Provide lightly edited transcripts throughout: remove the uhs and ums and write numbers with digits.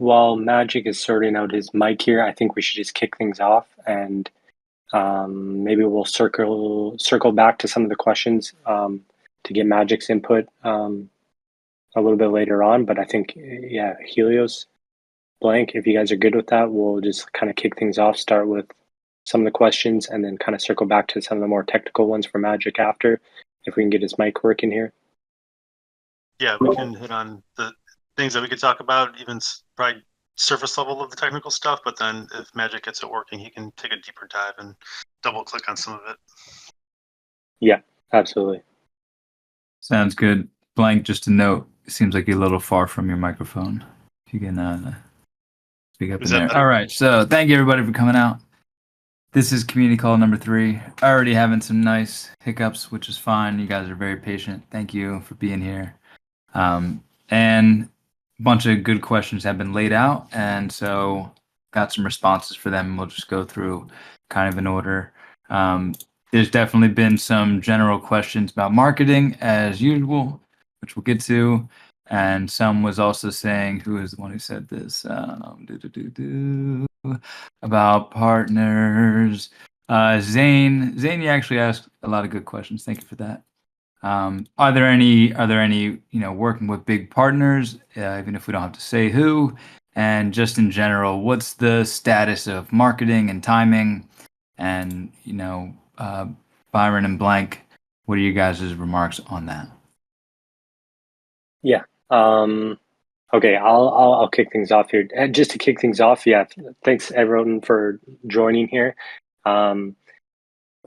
while Magic is sorting out his mic here, I think we should just kick things off and maybe we'll circle back to some of the questions to get Magic's input a little bit later on. But I think, yeah, Helios, Blank, if you guys are good with that, we'll just kind of kick things off, start with some of the questions, and then kind of circle back to some of the more technical ones for Magic after, if we can get his mic working here. Yeah, we can hit on the things that we could talk about, even probably surface level of the technical stuff, but then if Magic gets it working, he can take a deeper dive and double click on some of it. Yeah, absolutely. Sounds good. Blank, just a note, it seems like you're a little far from your microphone. If you can speak up in there. Better? All right, so thank you everybody for coming out. This is community call number 3. Already having some nice hiccups, which is fine. You guys are very patient. Thank you for being here. And a bunch of good questions have been laid out, and so got some responses for them. We'll just go through kind of in order. There's definitely been some general questions about marketing as usual, which we'll get to. And some was also saying, who is the one who said this? About partners. Zane, you actually asked a lot of good questions. Thank you for that. Are there any, working with big partners, even if we don't have to say who, and just in general, what's the status of marketing and timing? And, Byron and Blank, what are you guys' remarks on that? Yeah. Okay, I'll kick things off here. And just to kick things off, yeah, thanks everyone for joining here.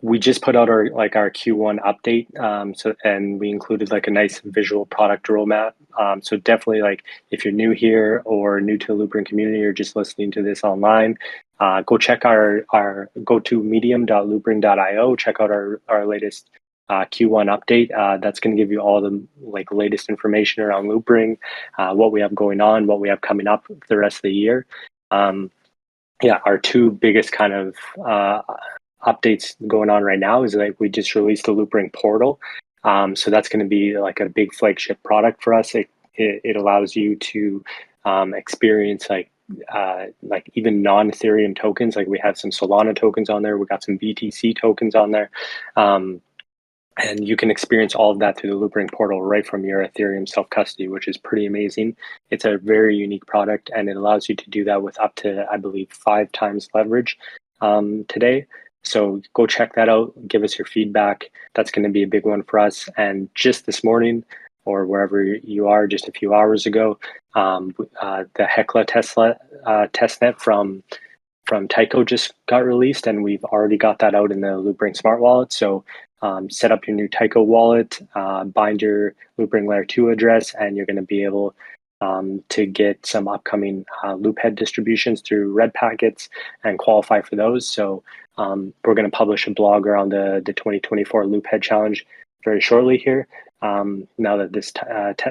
We just put out our Q1 update, and we included like a nice visual product roadmap. So definitely, if you're new here or new to the Loopring community or just listening to this online, go check go to medium.loopring.io. Check out our latest Q1 update. That's going to give you all the latest information around Loopring, what we have going on, what we have coming up for the rest of the year. Our two biggest kind of updates going on right now is we just released the Loopring portal. So that's going to be like a big flagship product for us. It allows you to experience even non-Ethereum tokens. Like we have some Solana tokens on there. We got some BTC tokens on there. And you can experience all of that through the Loopring portal right from your Ethereum self-custody, which is pretty amazing. It's a very unique product, and it allows you to do that with up to, I believe, 5 times leverage today. So go check that out. Give us your feedback. That's going to be a big one for us. And just this morning, or wherever you are, just a few hours ago, the Hecla testnet from Tyco just got released, and we've already got that out in the Loopring Smart Wallet. So set up your new Tyco wallet, bind your Loopring Layer 2 address, and you're going to be able to get some upcoming Loophead distributions through red packets and qualify for those. So we're going to publish a blog around the 2024 Loophead Challenge very shortly here, now that this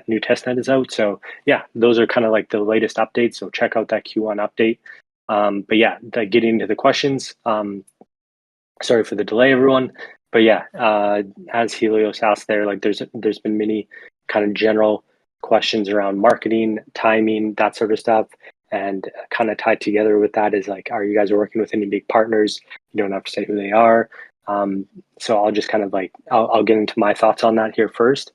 new testnet is out. So yeah, those are kind of like the latest updates. So check out that Q1 update. But yeah, getting into the questions, sorry for the delay, everyone. But yeah, as Helios asked there, there's been many kind of general questions around marketing, timing, that sort of stuff. And kind of tied together with that is are you guys working with any big partners? You don't have to say who they are. So I'll just kind of I'll get into my thoughts on that here first.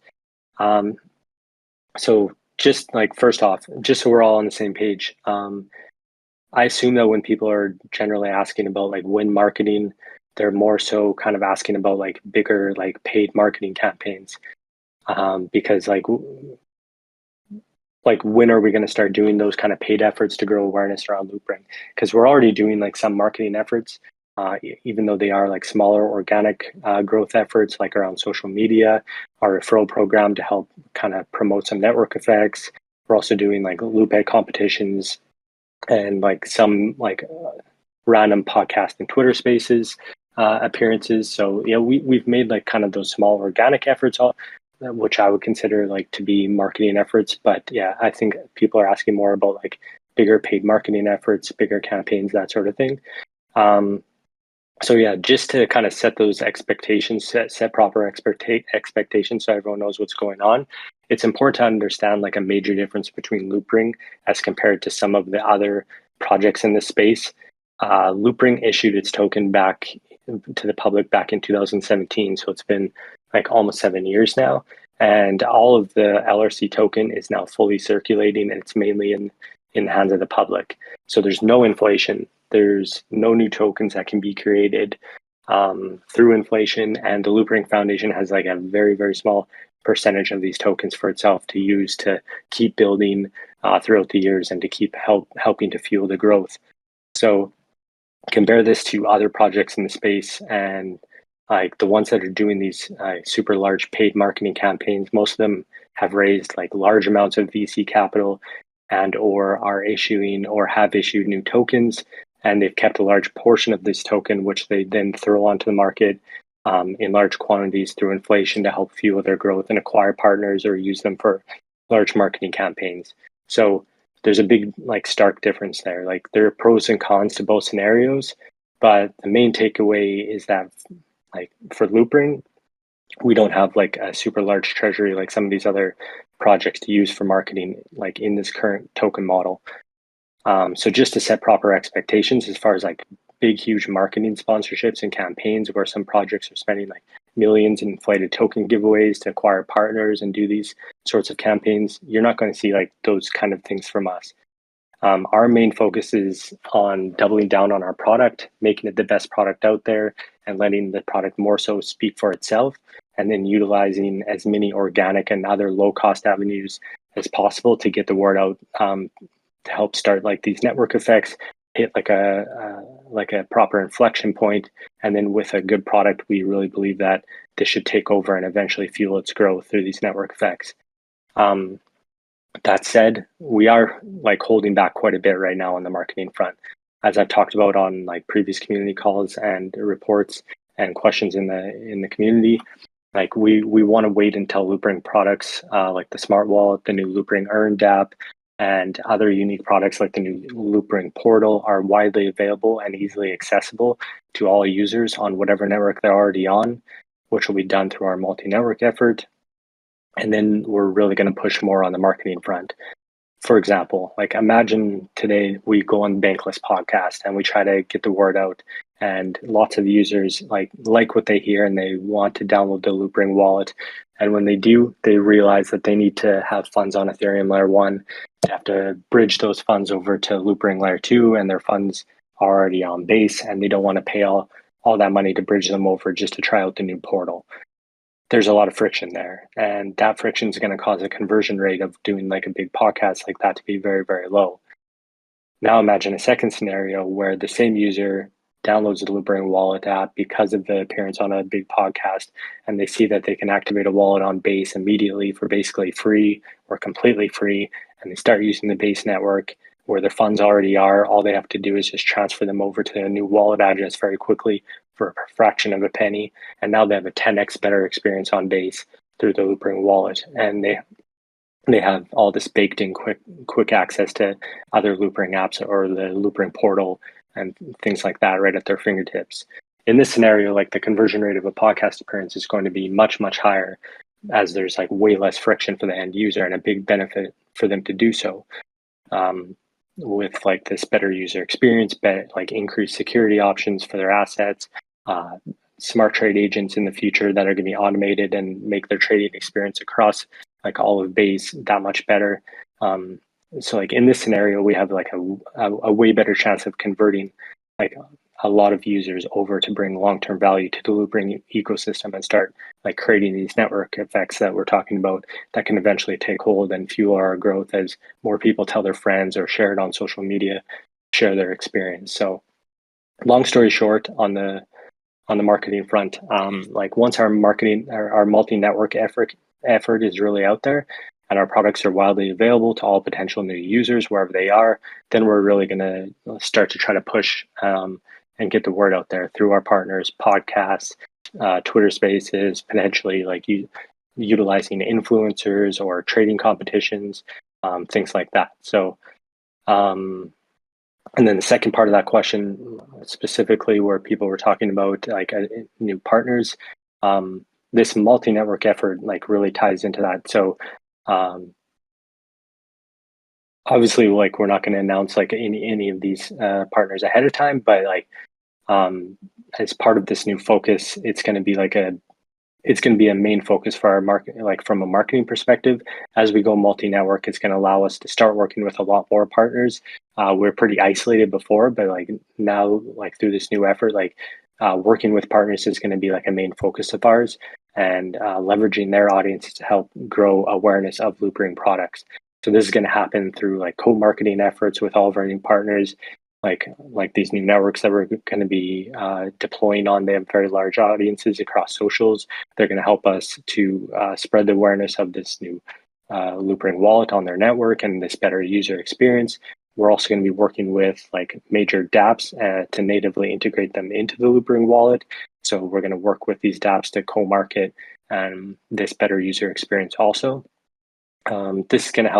So just first off, just so we're all on the same page, I assume that when people are generally asking about when marketing, they're more so kind of asking about bigger paid marketing campaigns, because when are we going to start doing those kind of paid efforts to grow awareness around Loopring? Because we're already doing some marketing efforts, even though they are smaller organic growth efforts, around social media, our referral program to help kind of promote some network effects. We're also doing Loophead competitions and some random podcast and Twitter Spaces appearances. So yeah, we've made kind of those small organic efforts, which I would consider to be marketing efforts. But yeah, I think people are asking more about bigger paid marketing efforts, bigger campaigns, that sort of thing. So yeah, just to kind of set those expectations, set proper expectations so everyone knows what's going on, it's important to understand like a major difference between Loopring as compared to some of the other projects in this space. Loopring issued its token back to the public back in 2017, so it's been like almost 7 years now. And all of the LRC token is now fully circulating, and it's mainly in the hands of the public. So there's no inflation. There's no new tokens that can be created through inflation, and the Loopring Foundation has like a very, very small percentage of these tokens for itself to use to keep building throughout the years and to keep helping to fuel the growth. So compare this to other projects in the space, and like the ones that are doing these super large paid marketing campaigns, most of them have raised like large amounts of VC capital and or are issuing or have issued new tokens, and they've kept a large portion of this token, which they then throw onto the market in large quantities through inflation to help fuel their growth and acquire partners or use them for large marketing campaigns. So there's a big like stark difference there. Like there are pros and cons to both scenarios, but the main takeaway is that like for Loopring, we don't have like a super large treasury like some of these other projects to use for marketing like in this current token model. So just to set proper expectations as far as like big, huge marketing sponsorships and campaigns where some projects are spending like millions in inflated token giveaways to acquire partners and do these sorts of campaigns, you're not going to see like those kind of things from us. Our main focus is on doubling down on our product, making it the best product out there and letting the product more so speak for itself, and then utilizing as many organic and other low cost avenues as possible to get the word out, to help start like these network effects, hit like a proper inflection point, and then with a good product, we really believe that this should take over and eventually fuel its growth through these network effects. That said, we are like holding back quite a bit right now on the marketing front, as I've talked about on like previous community calls and reports and questions in the community. Like we want to wait until Loopring products like the Smart Wallet, the new Loopring Earned app, and other unique products like the new Loopring portal are widely available and easily accessible to all users on whatever network they're already on, which will be done through our multi-network effort. And then we're really going to push more on the marketing front. For example, like imagine today we go on Bankless podcast and we try to get the word out, and lots of users like what they hear and they want to download the Loopring wallet. And when they do, they realize that they need to have funds on Ethereum layer 1. They have to bridge those funds over to Loopring layer 2, and their funds are already on base, and they don't want to pay all that money to bridge them over just to try out the new portal. There's a lot of friction there, and that friction is going to cause a conversion rate of doing like a big podcast like that to be very, very low. Now imagine a second scenario where the same user downloads the Loopring wallet app because of the appearance on a big podcast, and they see that they can activate a wallet on Base immediately for basically free or completely free, and they start using the Base network where their funds already are. All they have to do is just transfer them over to a new wallet address very quickly for a fraction of a penny, and now they have a 10x better experience on Base through the Loopring wallet, and they have all this baked in quick access to other Loopring apps or the Loopring portal and things like that right at their fingertips. In this scenario, like the conversion rate of a podcast appearance is going to be much, much higher, as there's like way less friction for the end user and a big benefit for them to do so. With like this better user experience, like increased security options for their assets, smart trade agents in the future that are going to be automated and make their trading experience across like all of Base that much better. So like in this scenario, we have like a way better chance of converting like a lot of users over to bring long-term value to the Loopring ecosystem and start like creating these network effects that we're talking about that can eventually take hold and fuel our growth as more people tell their friends or share it on social media, share their experience. So long story short, on the marketing front, like once our multi-network effort is really out there and our products are widely available to all potential new users wherever they are, then we're really going to start to try to push and get the word out there through our partners, podcasts, Twitter Spaces, potentially like utilizing influencers or trading competitions, things like that. So, and then the second part of that question, specifically where people were talking about like new partners, this multi-network effort like really ties into that. So Obviously, like we're not going to announce like any of these partners ahead of time, but like as part of this new focus, it's going to be a main focus for our market, like from a marketing perspective. As we go multi-network, it's going to allow us to start working with a lot more partners. We're pretty isolated before, but like now, like through this new effort, like working with partners is going to be like a main focus of ours, and leveraging their audiences to help grow awareness of Loopring products. So this is going to happen through like co-marketing efforts with all of our new partners, like these new networks that we're going to be deploying on. They have very large audiences across socials. They're going to help us to spread the awareness of this new Loopring wallet on their network and this better user experience. We're also going to be working with like major dApps to natively integrate them into the Loopring wallet. So we're going to work with these dApps to co-market this better user experience also. This is going to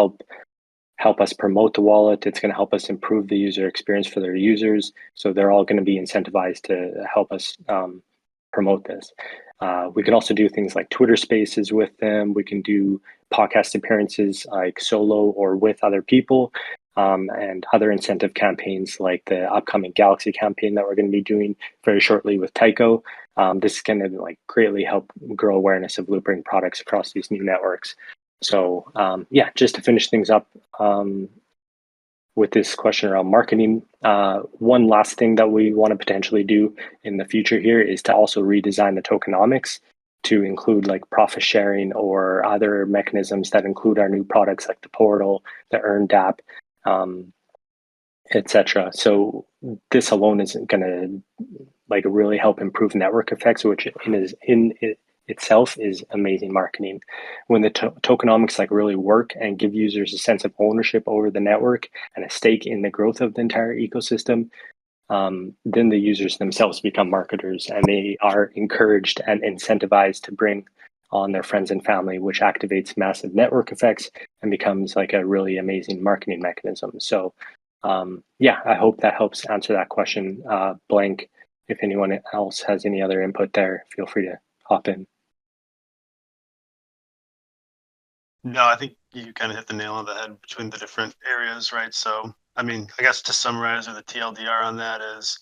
help us promote the wallet. It's going to help us improve the user experience for their users. So they're all going to be incentivized to help us promote this. We can also do things like Twitter Spaces with them. We can do podcast appearances like solo or with other people, and other incentive campaigns like the upcoming Galaxy campaign that we're going to be doing very shortly with Tycho. This is going to like greatly help grow awareness of Loopring products across these new networks. So yeah, just to finish things up with this question around marketing, one last thing that we want to potentially do in the future here is to also redesign the tokenomics to include like profit sharing or other mechanisms that include our new products like the portal, the Earn dApp, etc. So this alone isn't going to like really help improve network effects, which in itself is amazing marketing. When the tokenomics like really work and give users a sense of ownership over the network and a stake in the growth of the entire ecosystem, then the users themselves become marketers, and they are encouraged and incentivized to bring on their friends and family, which activates massive network effects and becomes like a really amazing marketing mechanism. So yeah, I hope that helps answer that question. Blank, if anyone else has any other input there, feel free to hop in. No, I think you kind of hit the nail on the head between the different areas, right? So, I mean, I guess to summarize, or the TLDR on that is,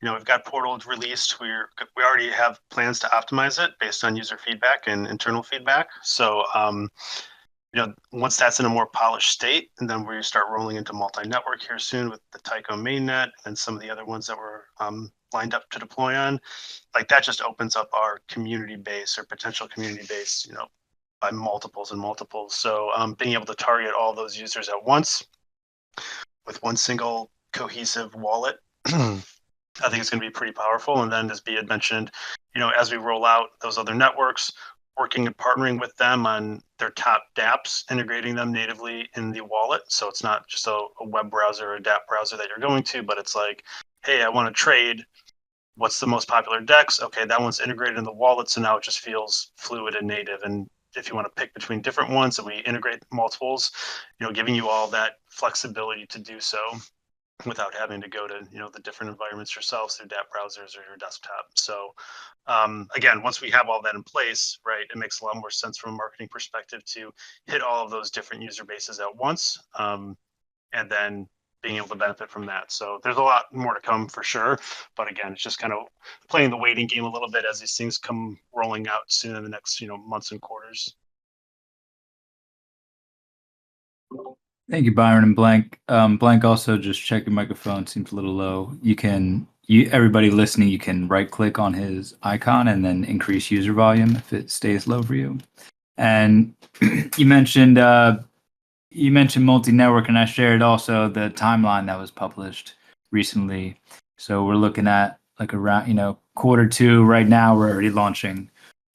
we've got Portal released. We already have plans to optimize it based on user feedback and internal feedback. So, once that's in a more polished state, and then we start rolling into multi-network here soon with the Tycho mainnet and some of the other ones that we're lined up to deploy on, like that just opens up our community base or potential community base, by multiples and multiples. So being able to target all those users at once with one single cohesive wallet, I think it's going to be pretty powerful. And then, as B had mentioned, as we roll out those other networks, working and partnering with them on their top dApps, integrating them natively in the wallet. So it's not just a web browser or a dApp browser that you're going to, but it's like, hey, I want to trade. What's the most popular DEX? Okay, that one's integrated in the wallet. So now it just feels fluid and native. And if you want to pick between different ones and we integrate multiples, giving you all that flexibility to do so without having to go to, the different environments yourselves through dApp browsers or your desktop. So again, once we have all that in place, right, it makes a lot more sense from a marketing perspective to hit all of those different user bases at once, and then being able to benefit from that. So there's a lot more to come for sure. But again, it's just kind of playing the waiting game a little bit as these things come rolling out soon in the next, months and quarters. Thank you, Byron and Blank. Blank, also just check your microphone. Seems a little low. Everybody listening, you can right click on his icon and then increase user volume if it stays low for you. And you mentioned multi-network, and I shared also the timeline that was published recently. So we're looking at like around, Q2 right now. We're already launching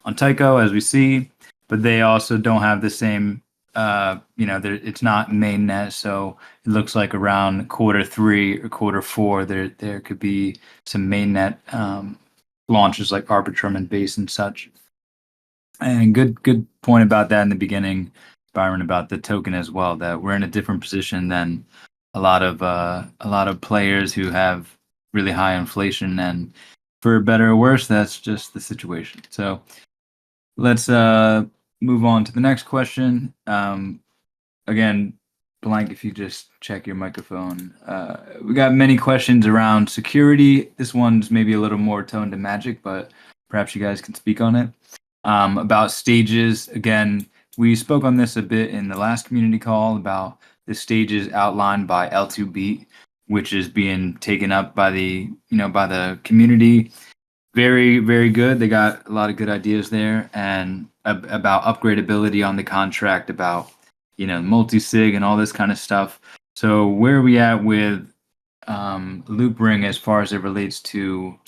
on Tycho, as we see, but they also don't have the same, it's not mainnet. So it looks like around Q3 or Q4, there could be some mainnet launches like Arbitrum and Base and such. And good point about that in the beginning, Byron, about the token as well, that we're in a different position than a lot of players who have really high inflation, and for better or worse, that's just the situation. So let's move on to the next question. Again, Blank, if you just check your microphone. We got many questions around security. This one's maybe a little more toned to Magic, but perhaps you guys can speak on it. About stages, again, we spoke on this a bit in the last community call about the stages outlined by L2Beat, which is being taken up by the community. Very, very good. They got a lot of good ideas there, and about upgradability on the contract, about multi-sig and all this kind of stuff. So where are we at with Loopring as far as it relates to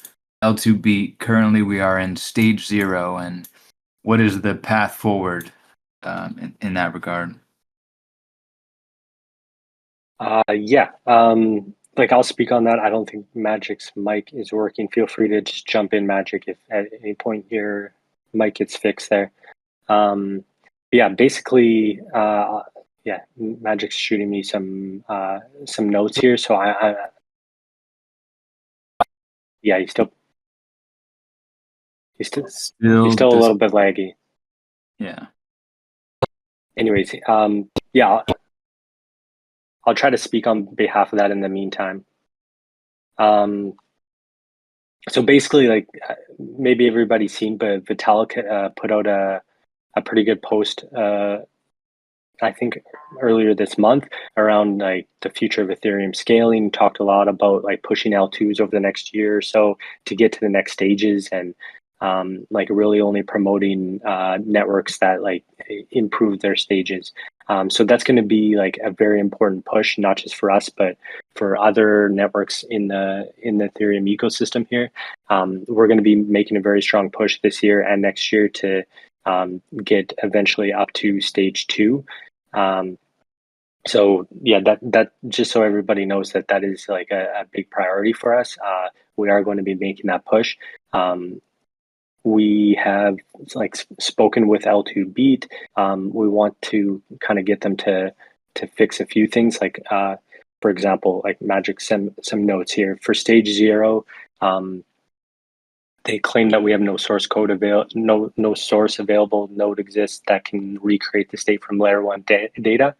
L2Beat? Currently, we are in stage 0, and what is the path forward in that regard? Yeah. I'll speak on that. I don't think Magic's mic is working. Feel free to just jump in, Magic, if at any point your mic gets fixed there. Yeah, basically, Magic's shooting me some notes here. So he's still a little bit laggy. Yeah. Anyways, yeah, I'll try to speak on behalf of that in the meantime. So basically, maybe everybody's seen, but Vitalik put out a pretty good post, I think earlier this month, around the future of Ethereum scaling. Talked a lot about pushing L2s over the next year or so to get to the next stages, and really only promoting networks that improve their stages. So that's going to be a very important push, not just for us, but for other networks in the Ethereum ecosystem here. We're going to be making a very strong push this year and next year to get eventually up to stage 2. So yeah, that just so everybody knows that is a big priority for us. We are going to be making that push. We have spoken with L2Beat. We want to kind of get them to fix a few things, for example, Magic some notes here for stage 0. They claim that we have no source code no source available node exists that can recreate the state from layer 1 data.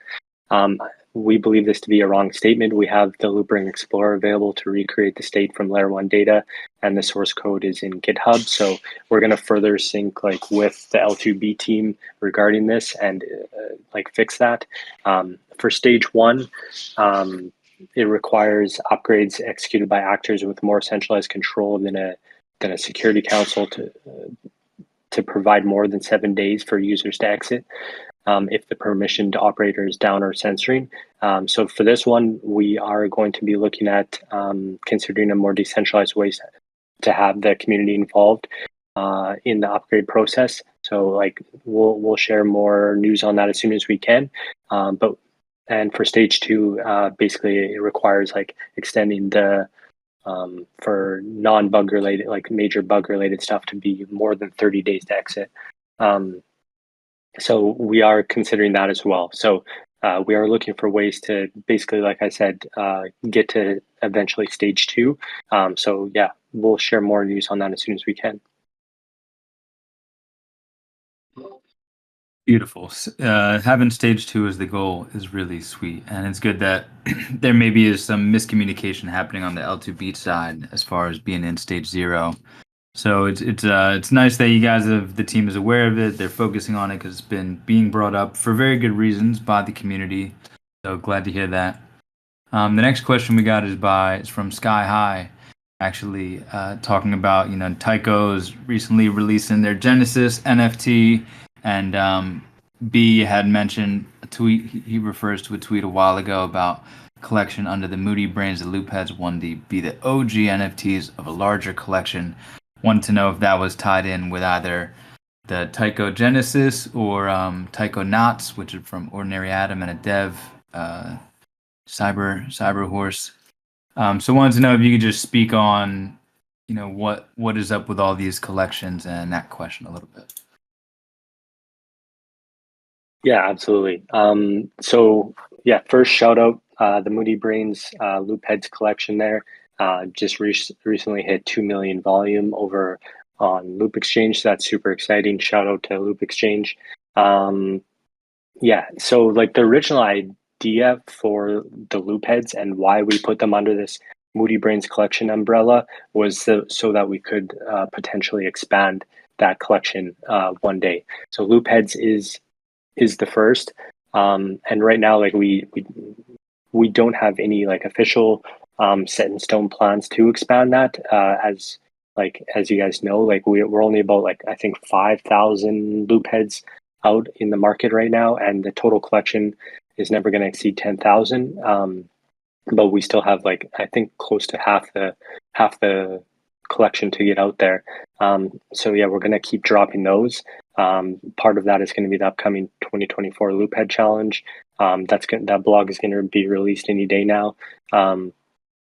We believe this to be a wrong statement. We have the Loopring Explorer available to recreate the state from layer 1 data, and the source code is in GitHub. So we're going to further sync with the L2B team regarding this and fix that. For stage 1, it requires upgrades executed by actors with more centralized control than a security council to provide more than 7 days for users to exit. If the permissioned operator is down or censoring. So for this one, we are going to be looking at considering a more decentralized ways to have the community involved in the upgrade process. So we'll share more news on that as soon as we can. And for stage 2, basically it requires extending the for non-bug related, major bug related stuff to be more than 30 days to exit. So we are considering that as well. So we are looking for ways to basically, like I said, get to eventually stage 2. So yeah, we'll share more news on that as soon as we can. Beautiful. Having stage 2 as the goal is really sweet, and it's good that there maybe is some miscommunication happening on the L2Beat side as far as being in stage 0. So it's nice that you guys the team is aware of it. They're focusing on it because it's been being brought up for very good reasons by the community. So glad to hear that. The next question we got is from Sky High, actually talking about Tycho's recently releasing their Genesis NFT, and B had mentioned a tweet. He refers to a tweet a while ago about collection under the Moody Brains, the Loopheads 1D be the OG NFTs of a larger collection. Wanted to know if that was tied in with either the Tycho Genesis or Tycho Knots, which is from Ordinary Atom and a dev, Cyber Horse. So wanted to know if you could just speak on, what is up with all these collections and that question a little bit. Yeah, absolutely. So yeah, first shout out the Moody Brains Loopheads collection there. Just recently hit 2 million volume over on Loop Exchange. So that's super exciting. Shout out to Loop Exchange. Yeah, so like the original idea for the loop heads and why we put them under this Moody Brains collection umbrella was so that we could potentially expand that collection one day. So loop heads is the first, and right now like we don't have any like official set in stone plans to expand that. As you guys know, like we're only about like I think 5,000 loop heads out in the market right now, and the total collection is never going to exceed 10,000. But we still have like I think close to half the collection to get out there. So yeah, we're going to keep dropping those. Part of that is going to be the upcoming 2024 Loophead Challenge. That blog is going to be released any day now.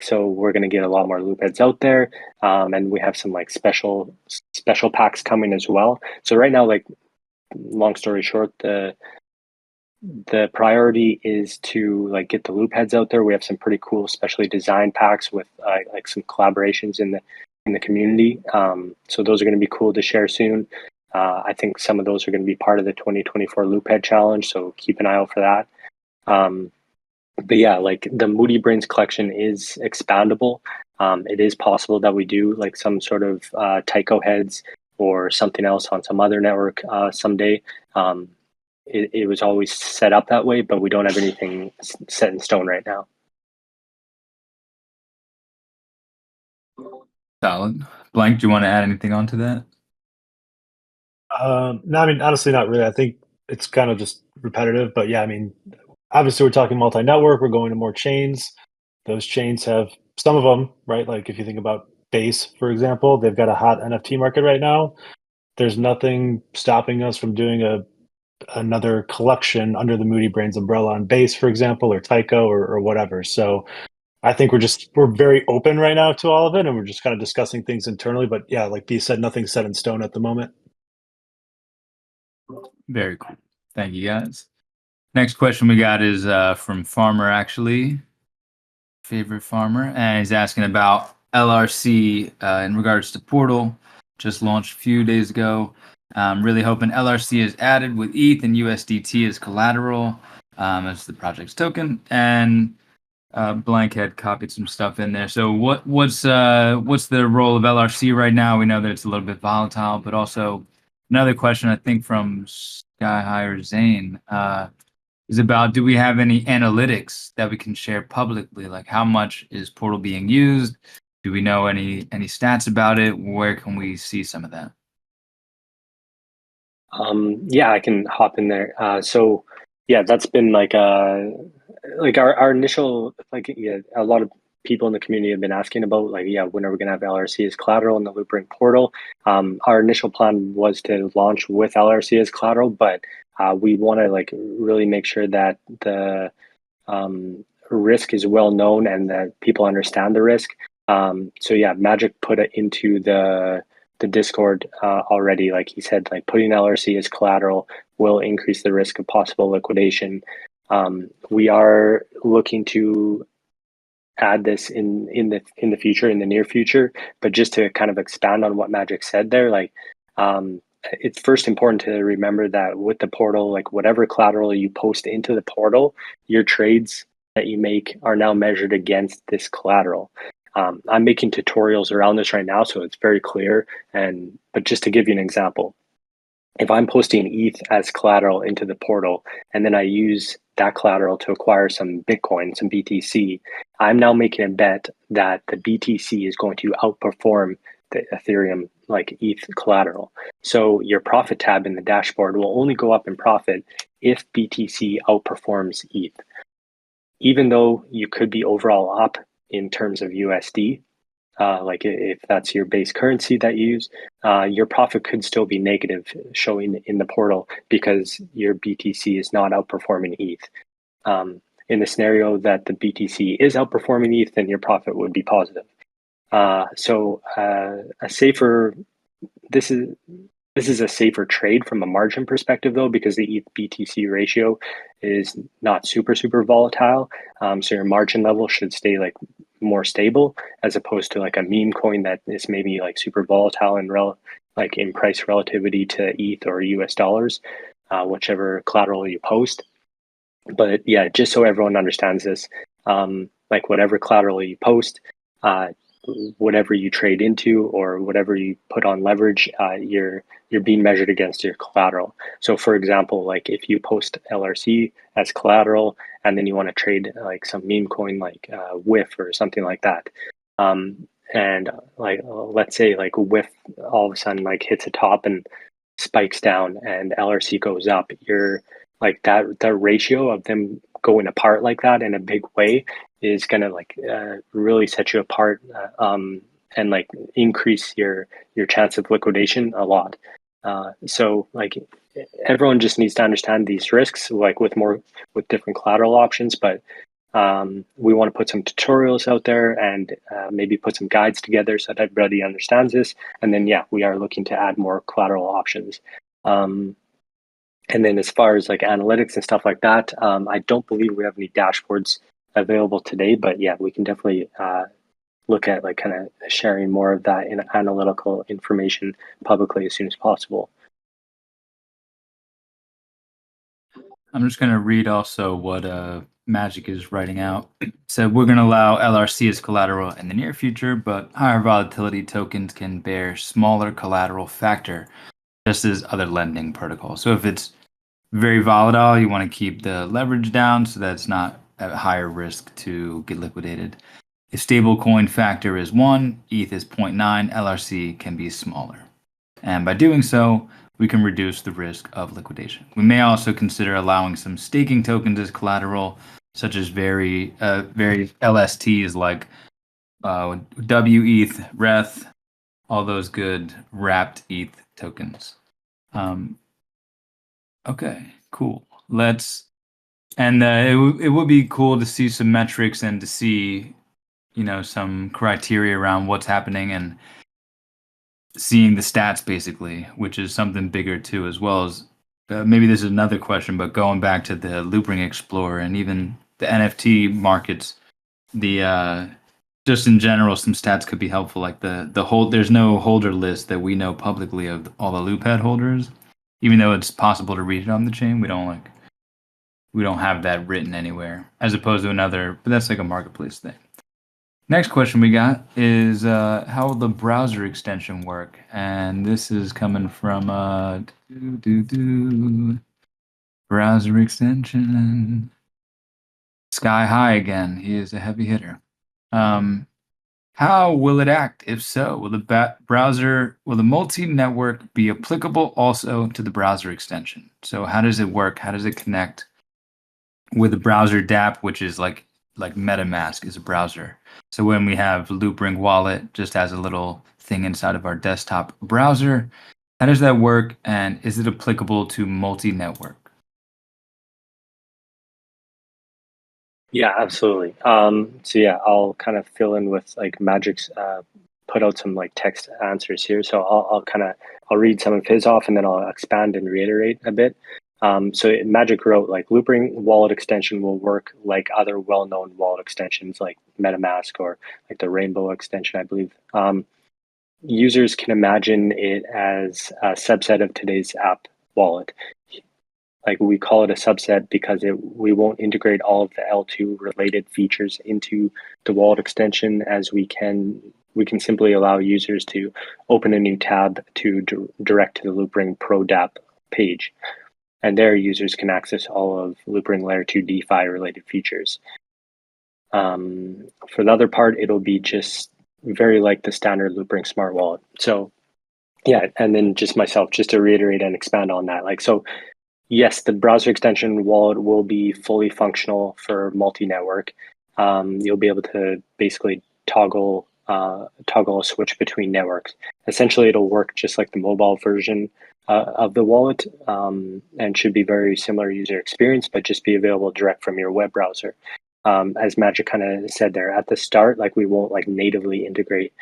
So we're going to get a lot more loopheads out there, and we have some like special packs coming as well. So right now, like long story short, the priority is to like get the loop heads out there. We have some pretty cool, specially designed packs with like some collaborations in the community. So those are going to be cool to share soon. I think some of those are going to be part of the 2024 Loop Head Challenge. So keep an eye out for that. But yeah, like the Moody Brains collection is expandable. It is possible that we do like some sort of Tycho heads or something else on some other network someday. It was always set up that way, but we don't have anything set in stone right now. Solid. Blank, do you want to add anything onto that? No, I mean, honestly, not really. I think it's kind of just repetitive, but yeah, I mean, obviously we're talking multi-network, we're going to more chains. Those chains have some of them, right? Like if you think about Base, for example, they've got a hot NFT market right now. There's nothing stopping us from doing another collection under the Moody Brains umbrella on Base, for example, or Tycho or whatever. So I think we're very open right now to all of it, and we're just kind of discussing things internally. But yeah, like B said, nothing's set in stone at the moment. Very cool. Thank you, guys. Next question we got is from Farmer, actually. Favorite Farmer. And he's asking about LRC in regards to Portal. Just launched a few days ago. Really hoping LRC is added with ETH and USDT as collateral as the project's token. And Blank had copied some stuff in there. So what's the role of LRC right now? We know that it's a little bit volatile, but also another question I think from Sky Higher Zane is about, do we have any analytics that we can share publicly? Like how much is Portal being used? Do we know any stats about it? Where can we see some of that? Yeah, I can hop in there. So yeah, that's been like our initial a lot of people in the community have been asking about when are we gonna have LRC as collateral in the Loopring portal. Our initial plan was to launch with LRC as collateral, but we want to really make sure that the risk is well known and that people understand the risk. So yeah, Magic put it into the Discord already. Like he said, putting LRC as collateral will increase the risk of possible liquidation. We are looking to add this in the future, in the near future, but just to kind of expand on what Magic said there, it's first important to remember that with the portal, whatever collateral you post into the portal, your trades that you make are now measured against this collateral. I'm making tutorials around this right now, so it's very clear. But just to give you an example, if I'm posting ETH as collateral into the portal, and then I use that collateral to acquire some Bitcoin, some BTC, I'm now making a bet that the BTC is going to outperform the Ethereum ETH collateral. So your profit tab in the dashboard will only go up in profit if BTC outperforms ETH. Even though you could be overall up in terms of USD, if that's your base currency that you use, your profit could still be negative showing in the portal because your BTC is not outperforming ETH. In the scenario that the BTC is outperforming ETH, then your profit would be positive. This is a safer trade from a margin perspective, though, because the ETH BTC ratio is not super volatile. So your margin level should stay more stable, as opposed to a meme coin that is maybe super volatile and in price relativity to ETH or US dollars. whichever collateral you post. But yeah, just so everyone understands this, like whatever collateral you post, whatever you trade into or whatever you put on leverage, you're being measured against your collateral. So for example, like if you post LRC as collateral and then you want to trade like some meme coin like WIF or something like that, and like let's say like WIF all of a sudden like hits a top and spikes down and LRC goes up, you're like that ratio of them going apart like that in a big way is gonna like really set you apart and like increase your chance of liquidation a lot. So like everyone just needs to understand these risks, like with different collateral options, but we want to put some tutorials out there and maybe put some guides together so that everybody understands this. And then yeah, we are looking to add more collateral options. And then as far as like analytics and stuff like that, I don't believe we have any dashboards available today, but yeah, we can definitely look at like kind of sharing more of that in analytical information publicly as soon as possible. I'm just going to read also what Magic is writing out. So we're going to allow LRC as collateral in the near future, but higher volatility tokens can bear smaller collateral factor, just as other lending protocols. So if it's very volatile, you want to keep the leverage down so that it's not at higher risk to get liquidated. If stablecoin factor is 1, ETH is 0.9, LRC can be smaller. And by doing so, we can reduce the risk of liquidation. We may also consider allowing some staking tokens as collateral, such as very LSTs like WETH, RETH, all those good wrapped ETH tokens. Okay, cool. It would be cool to see some metrics and to see, some criteria around what's happening and seeing the stats basically, which is something bigger too, as well as maybe this is another question, but going back to the Loopring Explorer and even the NFT markets, just in general, some stats could be helpful. Like there's no holder list that we know publicly of all the Loophead holders. Even though it's possible to read it on the chain, we don't have that written anywhere, as opposed to another, but that's like a marketplace thing. Next question we got is how will the browser extension work? And this is coming from browser extension. Sky High again. He is a heavy hitter. How will it act? If so, will the multi-network be applicable also to the browser extension? So how does it work? How does it connect with the browser dApp, which is like MetaMask is a browser. So when we have Loopring Wallet just has a little thing inside of our desktop browser, how does that work? And is it applicable to multi-network? Yeah, absolutely. So yeah, I'll kind of fill in with like Magic's put out some like text answers here. So I'll read some of his off and then I'll expand and reiterate a bit. So Magic wrote like Loopring wallet extension will work like other well-known wallet extensions like MetaMask or like the Rainbow extension, I believe. Users can imagine it as a subset of today's app wallet. Like we call it a subset because we won't integrate all of the L2 related features into the wallet extension, as we can simply allow users to open a new tab to direct to the Loopring Pro dApp page. And there users can access all of Loopring Layer 2 DeFi related features. For the other part, it'll be just very like the standard Loopring Smart Wallet. So yeah, and then just to reiterate and expand on that. Yes, the browser extension wallet will be fully functional for multi-network. You'll be able to basically toggle a switch between networks. Essentially, it'll work just like the mobile version of the wallet, and should be very similar user experience, but just be available direct from your web browser. As Magic kind of said there at the start, like we won't like natively integrate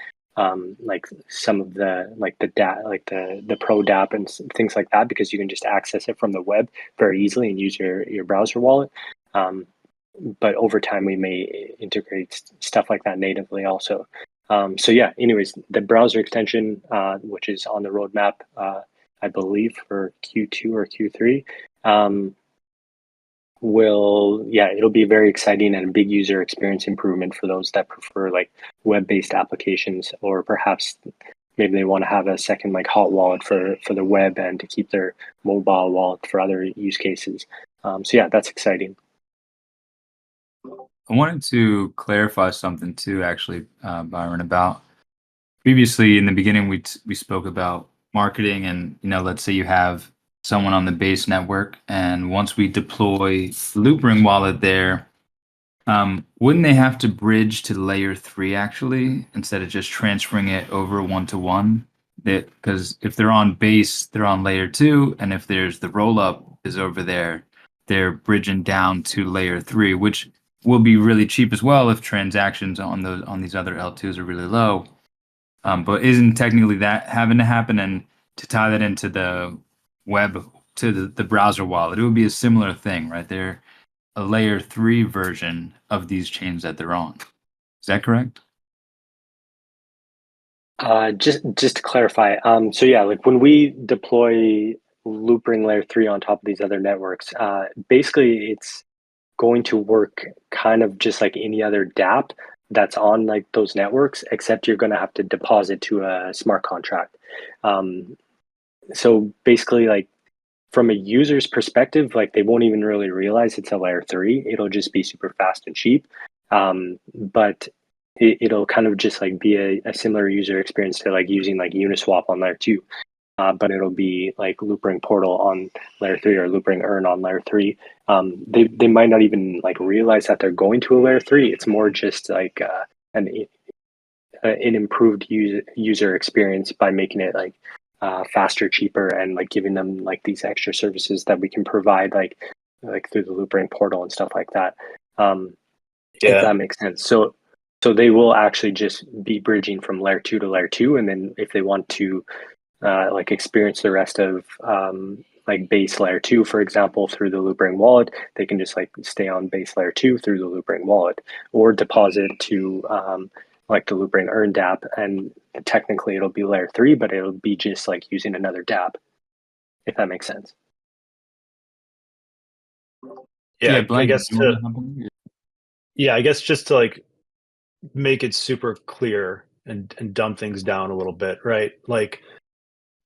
like some of the the Pro dApp and things like that, because you can just access it from the web very easily and use your browser wallet. But over time, we may integrate stuff like that natively also. So yeah, anyways, the browser extension, which is on the roadmap I believe for Q2 or Q3. It'll be very exciting and a big user experience improvement for those that prefer like web-based applications, or perhaps maybe they want to have a second like hot wallet for the web and to keep their mobile wallet for other use cases. That's exciting. I wanted to clarify something too, actually, Byron, about previously in the beginning we spoke about marketing, and let's say you have someone on the base network, and once we deploy Loopring wallet there, wouldn't they have to bridge to layer 3 actually, instead of just transferring it over one-to-one? Because if they're on base, they're on layer 2, and if there's the roll-up is over there, they're bridging down to layer 3, which will be really cheap as well if transactions on these other L2s are really low. But isn't technically that having to happen? And to tie that into the web, to the browser wallet, it would be a similar thing, right? They're a layer 3 version of these chains that they're on. Is that correct? Just to clarify, like when we deploy Loopring layer 3 on top of these other networks, basically it's going to work kind of just like any other dApp that's on like those networks, except you're going to have to deposit to a smart contract. So basically, like from a user's perspective, like they won't even really realize it's a layer 3. It'll just be super fast and cheap. But it'll kind of just like be a similar user experience to like using like Uniswap on layer 2. But it'll be like Loopring Portal on layer 3 or Loopring Earn on layer 3. They might not even like realize that they're going to a layer 3. It's more just like an improved user experience by making it like faster, cheaper, and like giving them like these extra services that we can provide like through the Loopring Portal and stuff like that. If that makes sense. So they will actually just be bridging from layer 2 to layer 2, and then if they want to like experience the rest of like base layer 2, for example, through the Loopring wallet, they can just like stay on base layer 2 through the Loopring wallet, or deposit to like the Loopring Earn dApp, and technically it'll be layer 3, but it'll be just like using another dApp, if that makes sense. I guess just to like make it super clear and dumb things down a little bit, right? Like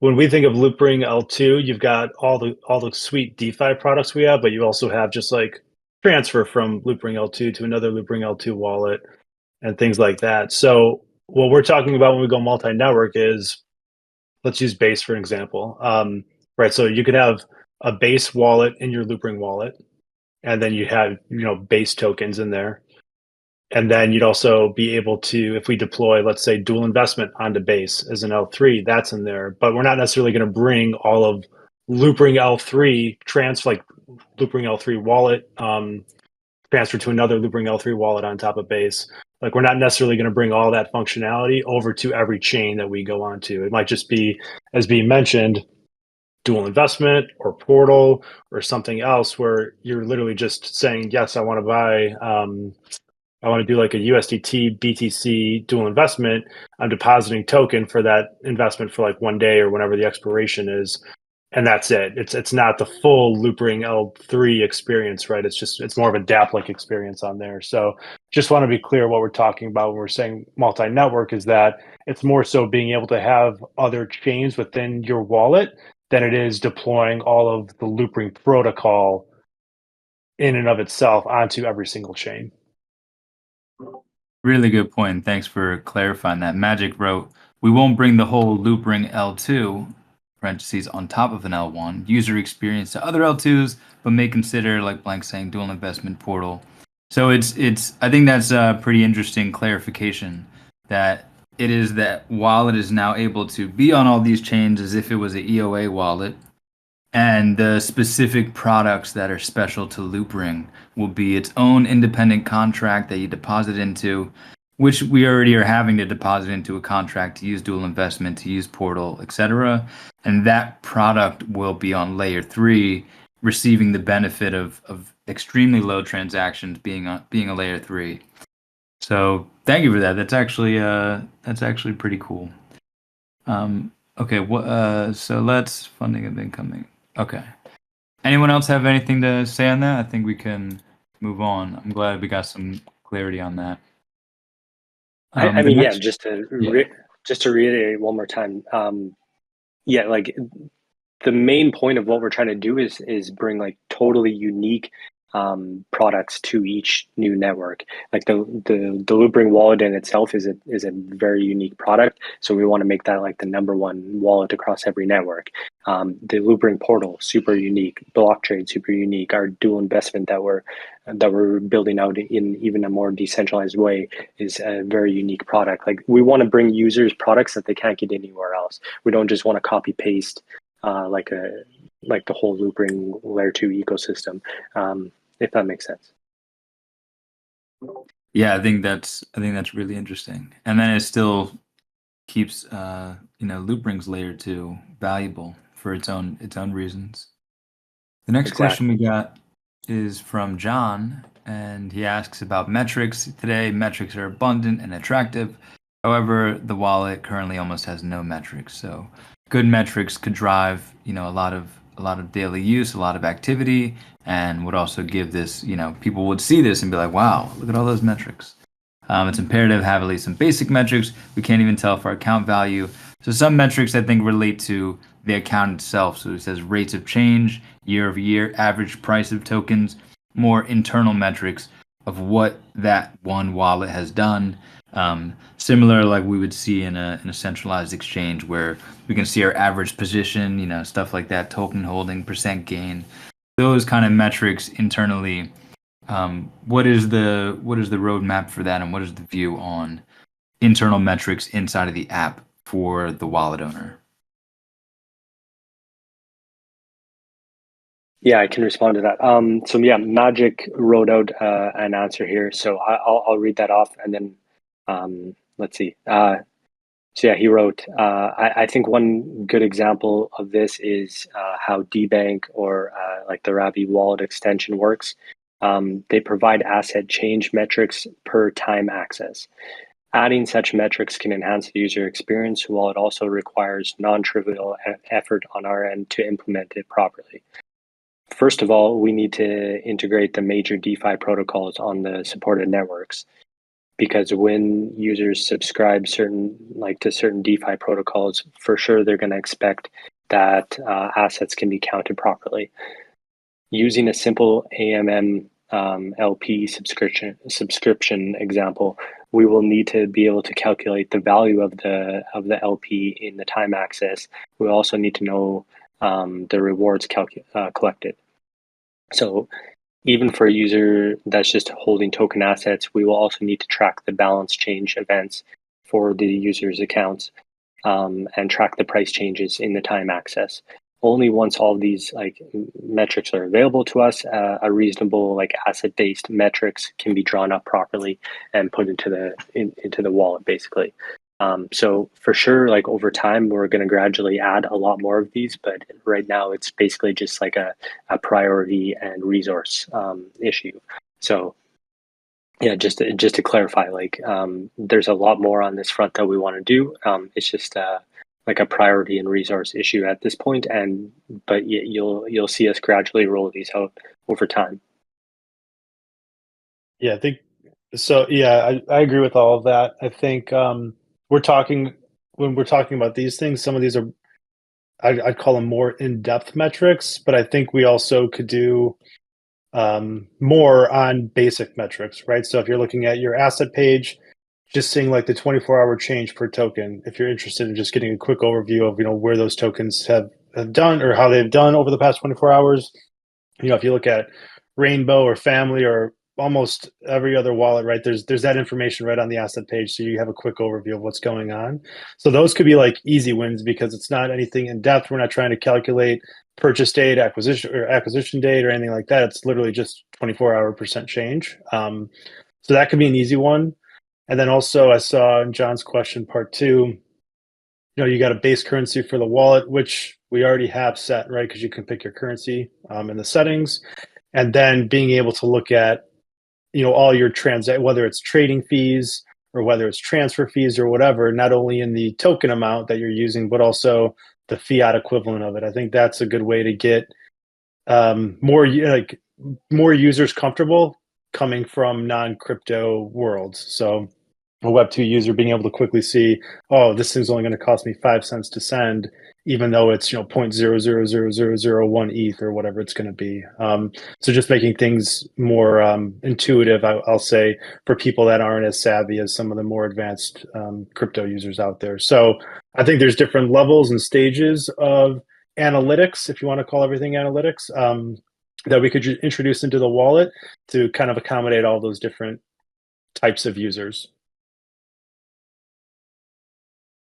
when we think of Loopring L2, you've got all the sweet DeFi products we have, but you also have just like transfer from Loopring L2 to another Loopring L2 wallet and things like that. So what we're talking about when we go multi-network is, let's use Base for an example. Right, so you could have a Base wallet in your Loopring wallet, and then you have Base tokens in there. And then you'd also be able to, if we deploy, let's say, dual investment onto Base as an L3, that's in there. But we're not necessarily going to bring all of Loopring L3 like Loopring L3 wallet transfer to another Loopring L3 wallet on top of Base. Like we're not necessarily going to bring all that functionality over to every chain that we go onto. It might just be, as being mentioned, dual investment or portal or something else where you're literally just saying, yes, I want to buy. I want to do like a USDT BTC dual investment. I'm depositing token for that investment for like 1 day or whenever the expiration is, and that's it. It's not the full Loopring L3 experience, right? It's more of a dApp-like experience on there. So just want to be clear what we're talking about when we're saying multi-network is that it's more so being able to have other chains within your wallet than it is deploying all of the Loopring protocol in and of itself onto every single chain. Really good point. Thanks for clarifying that. Magic wrote, we won't bring the whole Loopring L2 parentheses on top of an L1 user experience to other L2s, but may consider, like blank saying, dual investment portal. So it's I think that's a pretty interesting clarification, that it is that wallet is now able to be on all these chains as if it was an EOA wallet, and the specific products that are special to Loopring will be its own independent contract that you deposit into, which we already are having to deposit into a contract to use dual investment, to use portal, etc. And that product will be on layer 3, receiving the benefit of extremely low transactions being a layer 3. So thank you for that. That's actually pretty cool. Okay, so let's funding of incoming. Okay. Anyone else have anything to say on that? I think we can move on. I'm glad we got some clarity on that. I The mean, yeah, next, yeah, just to reiterate one more time. Yeah, like the main point of what we're trying to do is bring like totally unique products to each new network. Like the Loopring wallet in itself is a very unique product. So we want to make that like the number one wallet across every network. The Loopring portal, super unique. Blocktrade, super unique. Our dual investment that we're building out in even a more decentralized way is a very unique product. Like we want to bring users products that they can't get anywhere else. We don't just want to copy paste like the whole Loopring layer 2 ecosystem, if that makes sense. yeah, I think that's really interesting. And then it still keeps Loopring's layer 2 valuable for its own reasons. The next question Exactly. we got is from John, and he asks about metrics. Today, metrics are abundant and attractive. However, the wallet currently almost has no metrics. So, good metrics could drive, a lot of daily use, a lot of activity, and would also give this, people would see this and be like, "Wow, look at all those metrics." It's imperative to have at least some basic metrics. We can't even tell for account value. So some metrics I think relate to the account itself. So it says rates of change, year over year, average price of tokens, more internal metrics of what that one wallet has done. Similar like we would see in a centralized exchange where we can see our average position, stuff like that, token holding, percent gain, those kind of metrics internally. What is the roadmap for that, and what is the view on internal metrics inside of the app for the wallet owner? Yeah, I can respond to that. So yeah, Magic wrote out an answer here, so I'll read that off, and then let's see. So yeah, he wrote. I think one good example of this is how DBank or like the Ravi wallet extension works. They provide asset change metrics per time access. Adding such metrics can enhance the user experience, while it also requires non-trivial effort on our end to implement it properly. First of all, we need to integrate the major DeFi protocols on the supported networks, because when users subscribe to certain DeFi protocols, for sure they're going to expect that assets can be counted properly. Using a simple AMM LP subscription example, we will need to be able to calculate the value of the LP in the time access. We also need to know the rewards collected. So even for a user that's just holding token assets, we will also need to track the balance change events for the user's accounts, and track the price changes in the time access. Only once all of these like metrics are available to us, a reasonable like asset-based metrics can be drawn up properly and put into the wallet, basically. So for sure, like over time, we're going to gradually add a lot more of these, but right now it's basically just like a priority and resource issue. So yeah, just to clarify, like there's a lot more on this front that we want to do. It's just like a priority and resource issue at this point, but you'll see us gradually roll these out over time. Yeah, I think so. Yeah, I agree with all of that. I think we're talking when we're talking about these things, some of these are I'd call them more in-depth metrics, but I think we also could do more on basic metrics, right? So if you're looking at your asset page, just seeing like the 24-hour change per token, if you're interested in just getting a quick overview of where those tokens have done or how they've done over the past 24 hours. If you look at Rainbow or Family or almost every other wallet, right, there's that information right on the asset page, so you have a quick overview of what's going on. So those could be like easy wins because it's not anything in depth. We're not trying to calculate purchase date, acquisition date, or anything like that. It's literally just 24-hour percent change. So that could be an easy one. And then also I saw in John's question, part two, you got a base currency for the wallet, which we already have set, right? Because you can pick your currency in the settings. And then being able to look at, all your whether it's trading fees or whether it's transfer fees or whatever, not only in the token amount that you're using, but also the fiat equivalent of it. I think that's a good way to get more users comfortable coming from non-crypto worlds. So a Web2 user being able to quickly see, oh, this thing's only going to cost me 5 cents to send, even though it's 0.000001 ETH or whatever it's going to be. So just making things more intuitive, I'll say, for people that aren't as savvy as some of the more advanced crypto users out there. So I think there's different levels and stages of analytics, if you want to call everything analytics, that we could introduce into the wallet to kind of accommodate all those different types of users.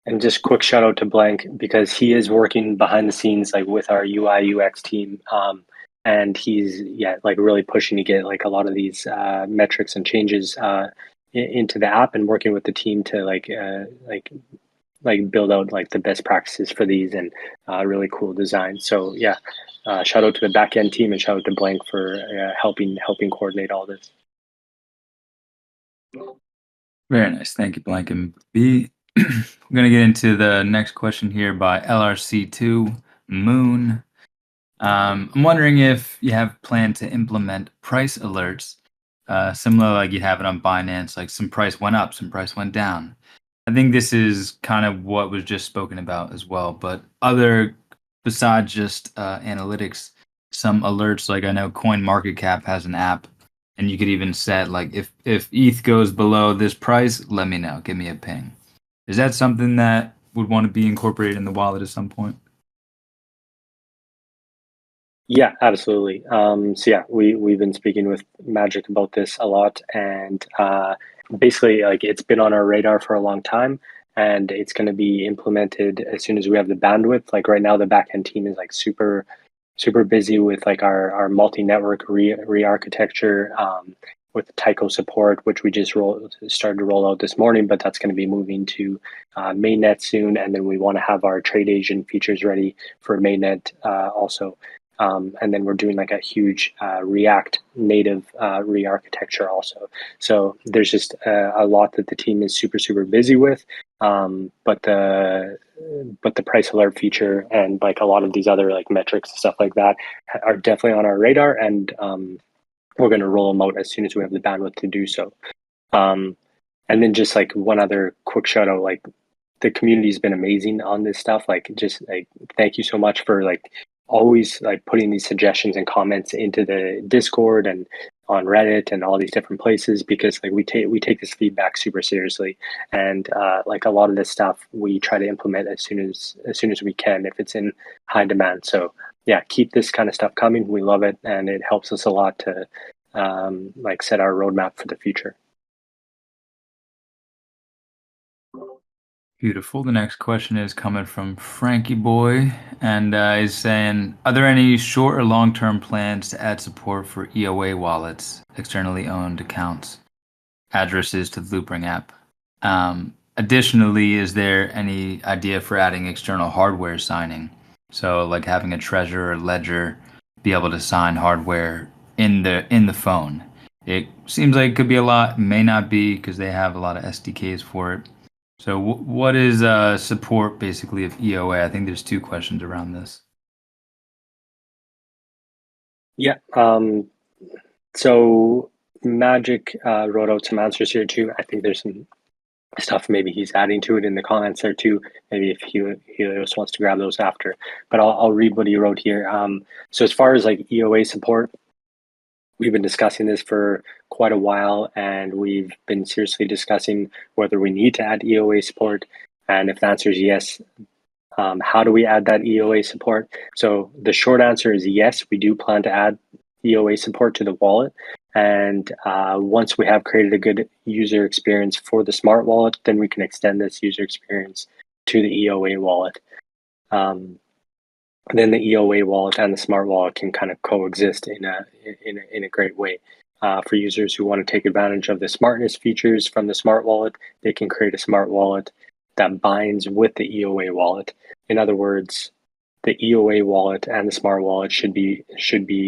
And just quick shout out to Blank, because he is working behind the scenes like with our UI UX team, and he's really pushing to get like a lot of these metrics and changes into the app, and working with the team to build out like the best practices for these and really cool designs. So shout out to the back end team and shout out to Blank for helping coordinate all this. Very nice. Thank you, Blank and B. We're going to get into the next question here by LRC2 Moon. I'm wondering if you have planned to implement price alerts, similar like you have it on Binance, like some price went up, some price went down. I think this is kind of what was just spoken about as well, but besides just analytics, some alerts, like I know CoinMarketCap has an app, and you could even set like if ETH goes below this price, let me know, give me a ping. Is that something that would want to be incorporated in the wallet at some point? Yeah, absolutely. We've been speaking with Magic about this a lot, and basically like it's been on our radar for a long time, and it's going to be implemented as soon as we have the bandwidth. Like right now, the backend team is like super busy with like our multi-network re-architecture with Tyco support, which we just started to roll out this morning, but that's going to be moving to mainnet soon, and then we want to have our trade agent features ready for mainnet also. And then we're doing like a huge React native re-architecture also. So there's just a lot that the team is super busy with. But the price alert feature and like a lot of these other like metrics and stuff like that are definitely on our radar, and we're going to roll them out as soon as we have the bandwidth to do so. And then just like one other quick shout out, like the community's been amazing on this stuff. Like just like thank you so much for like always like putting these suggestions and comments into the Discord and on Reddit and all these different places, because like we take this feedback super seriously, and like a lot of this stuff we try to implement as soon as we can if it's in high demand. So yeah, keep this kind of stuff coming. We love it, and it helps us a lot to like set our roadmap for the future. Beautiful. The next question is coming from Frankie Boy, and he's saying, are there any short or long-term plans to add support for EOA wallets, externally owned accounts, addresses to the Loopring app? Additionally, is there any idea for adding external hardware signing? So like having a Trezor or Ledger be able to sign hardware in the phone. It seems like it could be a lot, may not be, because they have a lot of SDKs for it. So what is support basically of EOA? I think there's two questions around this. Yeah. So Magic wrote out some answers here too. I think there's some stuff maybe he's adding to it in the comments there too. Maybe if Helios wants to grab those after. But I'll read what he wrote here. So as far as like EOA support, we've been discussing this for quite a while, and we've been seriously discussing whether we need to add EOA support. And if the answer is yes, how do we add that EOA support? So the short answer is yes, we do plan to add EOA support to the wallet. And once we have created a good user experience for the smart wallet, then we can extend this user experience to the EOA wallet. Then the EOA wallet and the smart wallet can kind of coexist in a great way. For users who want to take advantage of the smartness features from the smart wallet, they can create a smart wallet that binds with the EOA wallet. In other words, the EOA wallet and the smart wallet should be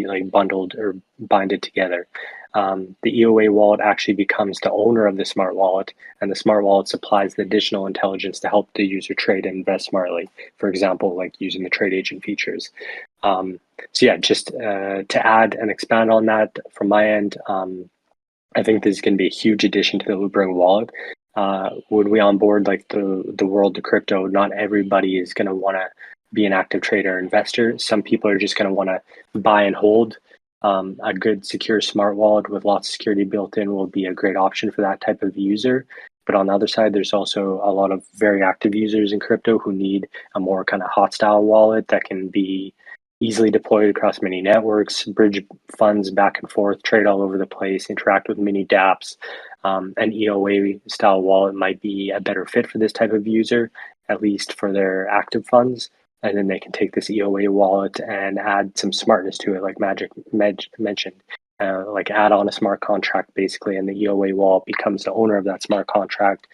like bundled or binded together. the EOA wallet actually becomes the owner of the smart wallet, and the smart wallet supplies the additional intelligence to help the user trade and invest smartly. For example, like using the trade agent features. So yeah, just to add and expand on that from my end, I think this is going to be a huge addition to the Loopring wallet. When we onboard like the world to crypto, not everybody is going to want to be an active trader or investor. Some people are just going to want to buy and hold. A good secure smart wallet with lots of security built in will be a great option for that type of user. But on the other side, there's also a lot of very active users in crypto who need a more kind of hot style wallet that can be easily deployed across many networks, bridge funds back and forth, trade all over the place, interact with many dApps. An EOA style wallet might be a better fit for this type of user, at least for their active funds. And then they can take this EOA wallet and add some smartness to it, like Magic mentioned, like add on a smart contract basically, and the EOA wallet becomes the owner of that smart contract.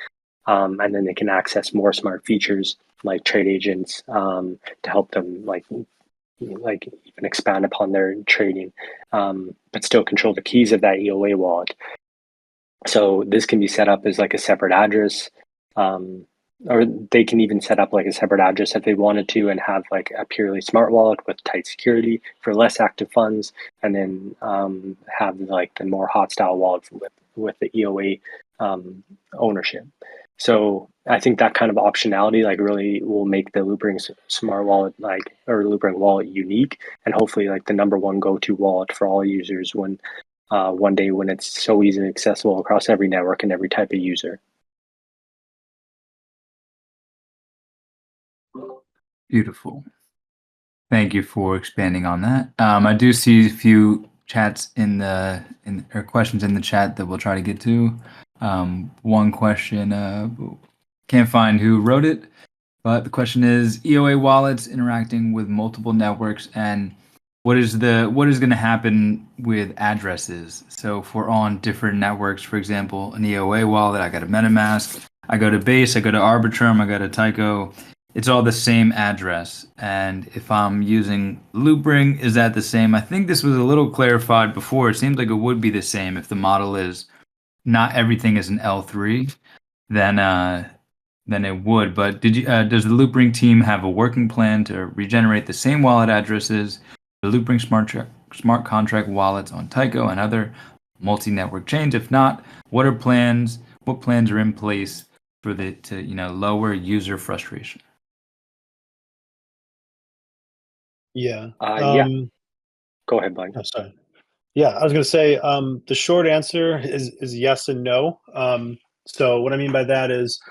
And then they can access more smart features like trade agents to help them like even expand upon their trading, but still control the keys of that EOA wallet. So this can be set up as like a separate address, or they can even set up like a separate address if they wanted to and have like a purely smart wallet with tight security for less active funds, and then have like the more hot style wallet with the EOA ownership. So I think that kind of optionality like really will make the Loopring smart wallet or Loopring wallet unique, and hopefully like the number one go-to wallet for all users when one day when it's so easily accessible across every network and every type of user. Beautiful. Thank you for expanding on that. I do see a few chats or questions in the chat that we'll try to get to. One question, can't find who wrote it, but the question is EOA wallets interacting with multiple networks, and what is going to happen with addresses? So if we're on different networks, for example, an EOA wallet, I got a MetaMask, I go to Base, I go to Arbitrum, I go to Tyco. It's all the same address. And if I'm using Loopring, is that the same? I think this was a little clarified before. It seems like it would be the same if the model is not everything is an L3, then it would. But does the Loopring team have a working plan to regenerate the same wallet addresses, the Loopring smart contract wallets on Tyco and other multi-network chains? If not, what plans are in place for to lower user frustration? Yeah. Go ahead, Blaine. Oh, sorry. Yeah, I was going to say the short answer is yes and no. So what I mean by that is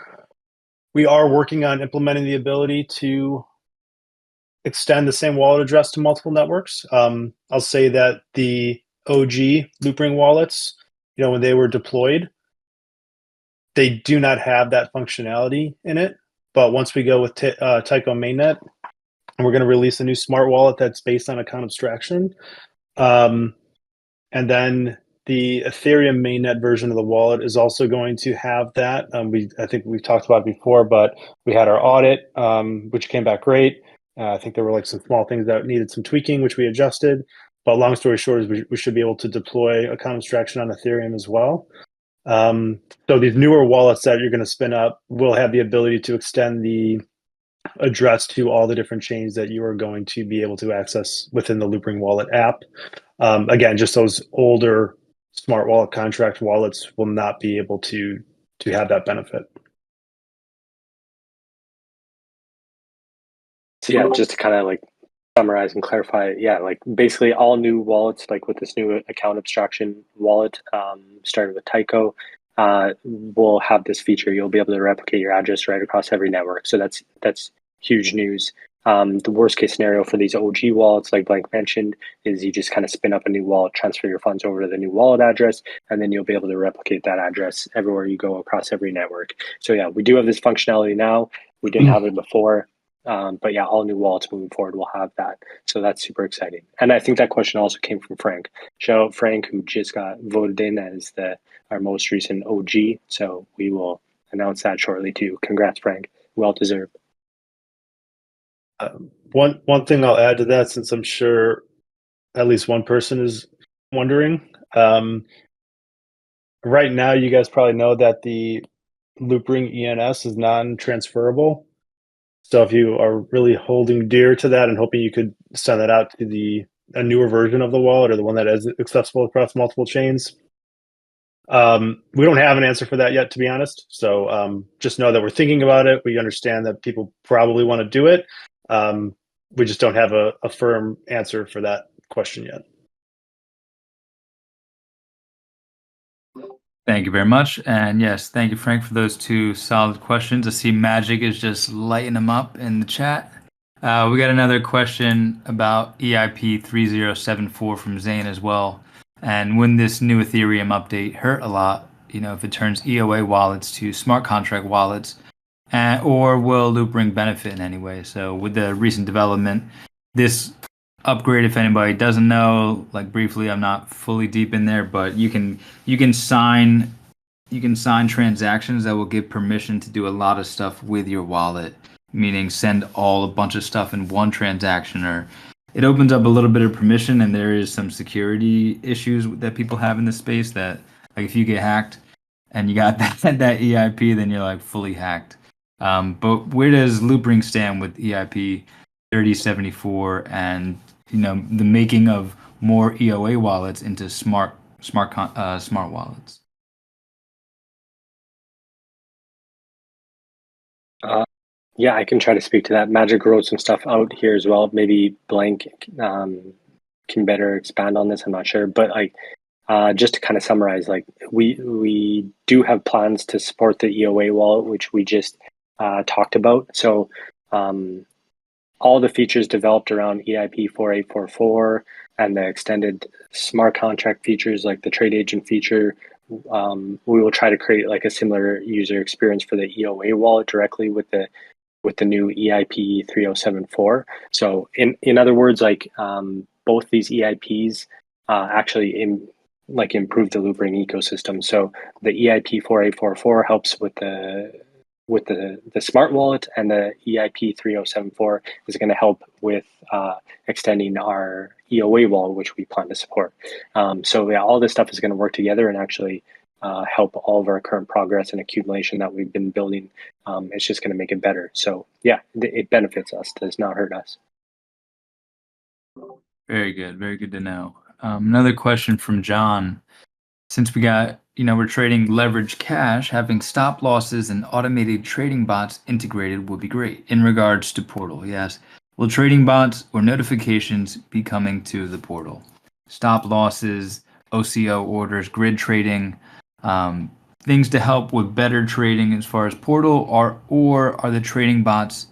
we are working on implementing the ability to extend the same wallet address to multiple networks. I'll say that the OG Loopring wallets, when they were deployed, they do not have that functionality in it. But once we go with Tyco mainnet, and we're going to release a new smart wallet that's based on account abstraction. And then the Ethereum mainnet version of the wallet is also going to have that. I think we've talked about it before, but we had our audit, which came back great. I think there were like some small things that needed some tweaking, which we adjusted. But long story short is we should be able to deploy account abstraction on Ethereum as well. So these newer wallets that you're going to spin up will have the ability to extend the address to all the different chains that you are going to be able to access within the Loopring wallet app. Again, just those older smart wallet contract wallets will not be able to have that benefit. So yeah, just to kind of like summarize and clarify, yeah, like basically all new wallets, like with this new account abstraction wallet, starting with Tyco, will have this feature. You'll be able to replicate your address right across every network. So that's huge news. The worst case scenario for these OG wallets, like Blank mentioned, is you just kind of spin up a new wallet, transfer your funds over to the new wallet address, and then you'll be able to replicate that address everywhere you go across every network. So yeah, we do have this functionality now. We didn't have it before. But yeah, all new wallets moving forward will have that. So that's super exciting. And I think that question also came from Frank. Shout out Frank, who just got voted in as our most recent OG. So we will announce that shortly too. Congrats, Frank. Well deserved. One thing I'll add to that, since I'm sure at least one person is wondering, right now, you guys probably know that the Loopring ENS is non-transferable. So if you are really holding dear to that and hoping you could send that out to a newer version of the wallet or the one that is accessible across multiple chains, we don't have an answer for that yet, to be honest. So just know that we're thinking about it. We understand that people probably want to do it. We just don't have a firm answer for that question yet. Thank you very much. And yes, thank you, Frank, for those two solid questions. I see Magic is just lighting them up in the chat. We got another question about EIP 3074 from Zane as well. And when this new Ethereum update hurt a lot, if it turns EOA wallets to smart contract wallets, or will Loopring benefit in any way? So with the recent development, this upgrade, if anybody doesn't know, like briefly, I'm not fully deep in there, but you can sign transactions that will give permission to do a lot of stuff with your wallet, meaning send a bunch of stuff in one transaction, or it opens up a little bit of permission, and there is some security issues that people have in this space that, like, if you get hacked and you got that EIP, then you're like fully hacked. But where does Loopring stand with EIP 3074 and the making of more EOA wallets into smart wallets? Yeah, I can try to speak to that. Magic wrote some stuff out here as well. Maybe Blank can better expand on this. I'm not sure, but like just to kind of summarize, like we do have plans to support the EOA wallet, which we just talked about. So all the features developed around EIP 4844 and the extended smart contract features, like the trade agent feature, we will try to create like a similar user experience for the EOA wallet directly with the new EIP 3074. So in other words, like both these EIPs actually improve the Loopring ecosystem. So the EIP 4844 helps with the smart wallet, and the EIP 3074 is going to help with extending our EOA wallet, which we plan to support. So yeah, all this stuff is going to work together and actually help all of our current progress and accumulation that we've been building. It's just going to make it better. So yeah, it benefits us, does not hurt us. Very good to know. Another question from John. Since we got, we're trading leverage cash, having stop losses and automated trading bots integrated would be great. In regards to Portal, yes. Will trading bots or notifications be coming to the Portal? Stop losses, OCO orders, grid trading, things to help with better trading as far as Portal, or are the trading bots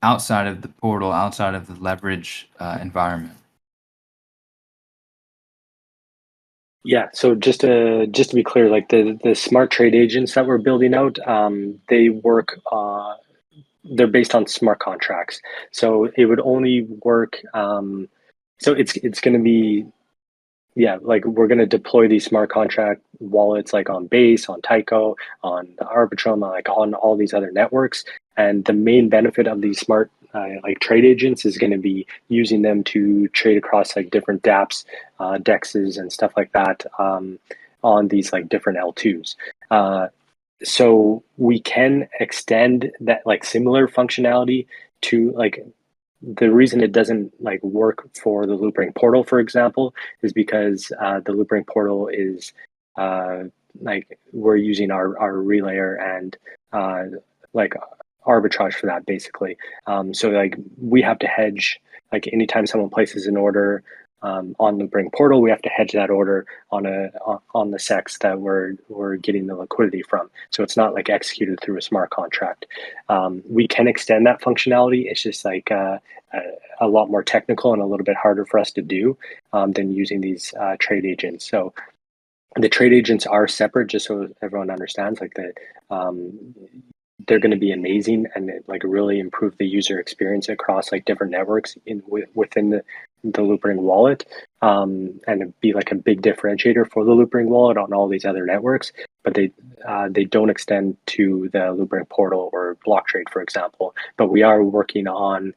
outside of the Portal, outside of the leverage environment? Yeah, so just to be clear, like the smart trade agents that we're building out, they work. They're based on smart contracts, so it would only work. So it's going to be, yeah, like we're going to deploy these smart contract wallets like on Base, on Tyco, on the Arbitrum, like on all these other networks. And the main benefit of these smart like trade agents is going to be using them to trade across like different dApps, DEXs, and stuff like that on these like different L2s. So we can extend that like similar functionality to like. The reason it doesn't like work for the Loopring portal, for example, is because the Loopring portal is like we're using our relayer and like arbitrage for that basically. So like we have to hedge, like anytime someone places an order on Loopring portal, we have to hedge that order on the SEX that we're getting the liquidity from. So it's not like executed through a smart contract. We can extend that functionality. It's just like a lot more technical and a little bit harder for us to do than using these trade agents. So the trade agents are separate, just so everyone understands, like that they're going to be amazing and like really improve the user experience across like different networks within the Loopring wallet, and it'd be like a big differentiator for the Loopring wallet on all these other networks. But they don't extend to the Loopring portal or block trade, for example. But we are working on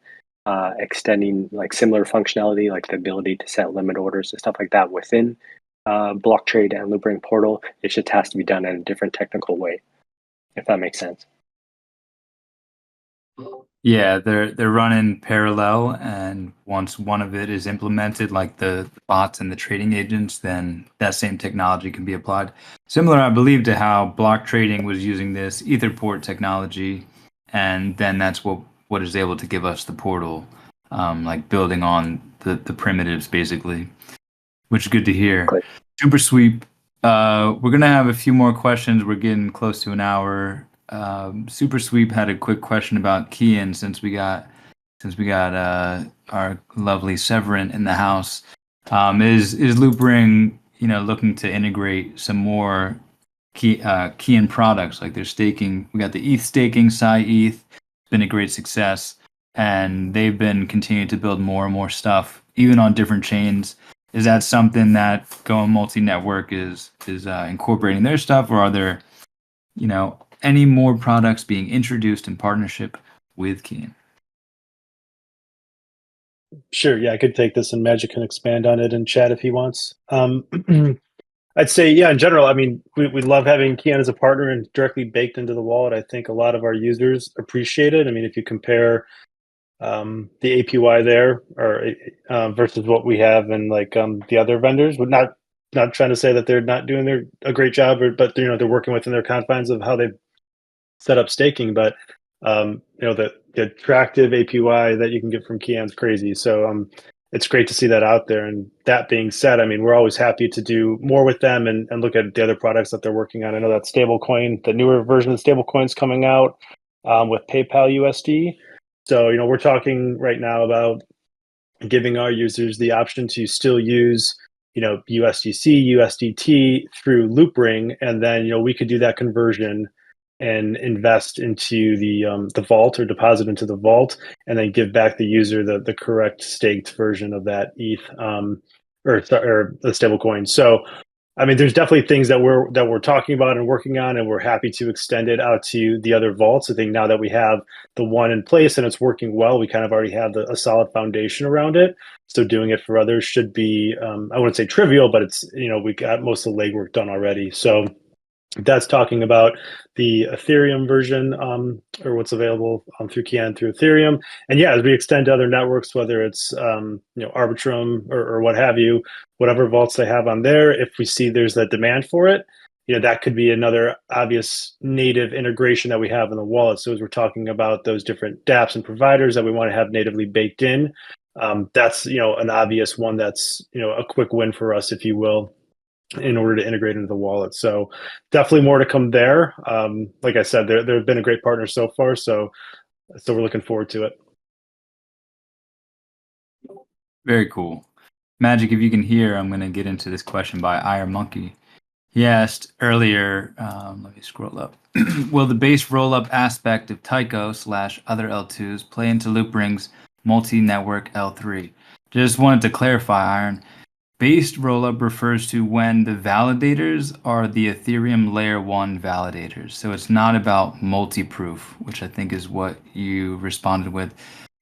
extending like similar functionality, like the ability to set limit orders and stuff like that within block trade and Loopring portal. It just has to be done in a different technical way, if that makes sense. Yeah, they're running parallel, and once one of it is implemented, like the bots and the trading agents, then that same technology can be applied. Similar, I believe, to how block trading was using this Etherport technology, and then that's what is able to give us the portal, like building on the primitives basically, which is good to hear. Great. Super sweep. We're gonna have a few more questions. We're getting close to an hour. Super Sweep had a quick question about Kian since we got our lovely Severin in the house. Is Loopring looking to integrate some more Kian products like their staking? We got the ETH staking, Psi ETH, been a great success, and they've been continuing to build more and more stuff, even on different chains. Is that something that Going Multi-Network is incorporating their stuff, or are there any more products being introduced in partnership with Kian? Sure. Yeah, I could take this, and Magic can expand on it in chat if he wants. I'd say, yeah, in general, I mean, we love having Kian as a partner and directly baked into the wallet. I think a lot of our users appreciate it. I mean, if you compare the APY there or versus what we have in like the other vendors, we're not trying to say that they're not doing a great job, but they're working within their confines of how they set up staking. But the attractive APY that you can get from Kian's crazy. So it's great to see that out there. And that being said, I mean, we're always happy to do more with them and look at the other products that they're working on. I know that stablecoin, the newer version of stablecoins coming out with PayPal USD. So, we're talking right now about giving our users the option to still use, USDC, USDT through Loopring. And then, we could do that conversion and invest into the vault or deposit into the vault, and then give back the user the correct staked version of that ETH or the stablecoin. So, I mean, there's definitely things that we're talking about and working on, and we're happy to extend it out to the other vaults. I think now that we have the one in place and it's working well, we kind of already have a solid foundation around it. So doing it for others should be, I wouldn't say trivial, but it's, we got most of the legwork done already. So that's talking about the Ethereum version, or what's available through Kian through Ethereum. And yeah, as we extend to other networks, whether it's Arbitrum or what have you, whatever vaults they have on there, if we see there's a demand for it, that could be another obvious native integration that we have in the wallet. So as we're talking about those different dApps and providers that we want to have natively baked in, that's an obvious one that's a quick win for us, if you will, in order to integrate into the wallet. So definitely more to come there. Like I said, they've been a great partner so far. So we're looking forward to it. Very cool. Magic, if you can hear, I'm going to get into this question by Iron Monkey. He asked earlier, let me scroll up. Will the base rollup aspect of Tyco/other L2s play into Loopring's multi-network L3? Just wanted to clarify, Iron. Based rollup refers to when the validators are the Ethereum layer 1 validators. So it's not about multi-proof, which I think is what you responded with.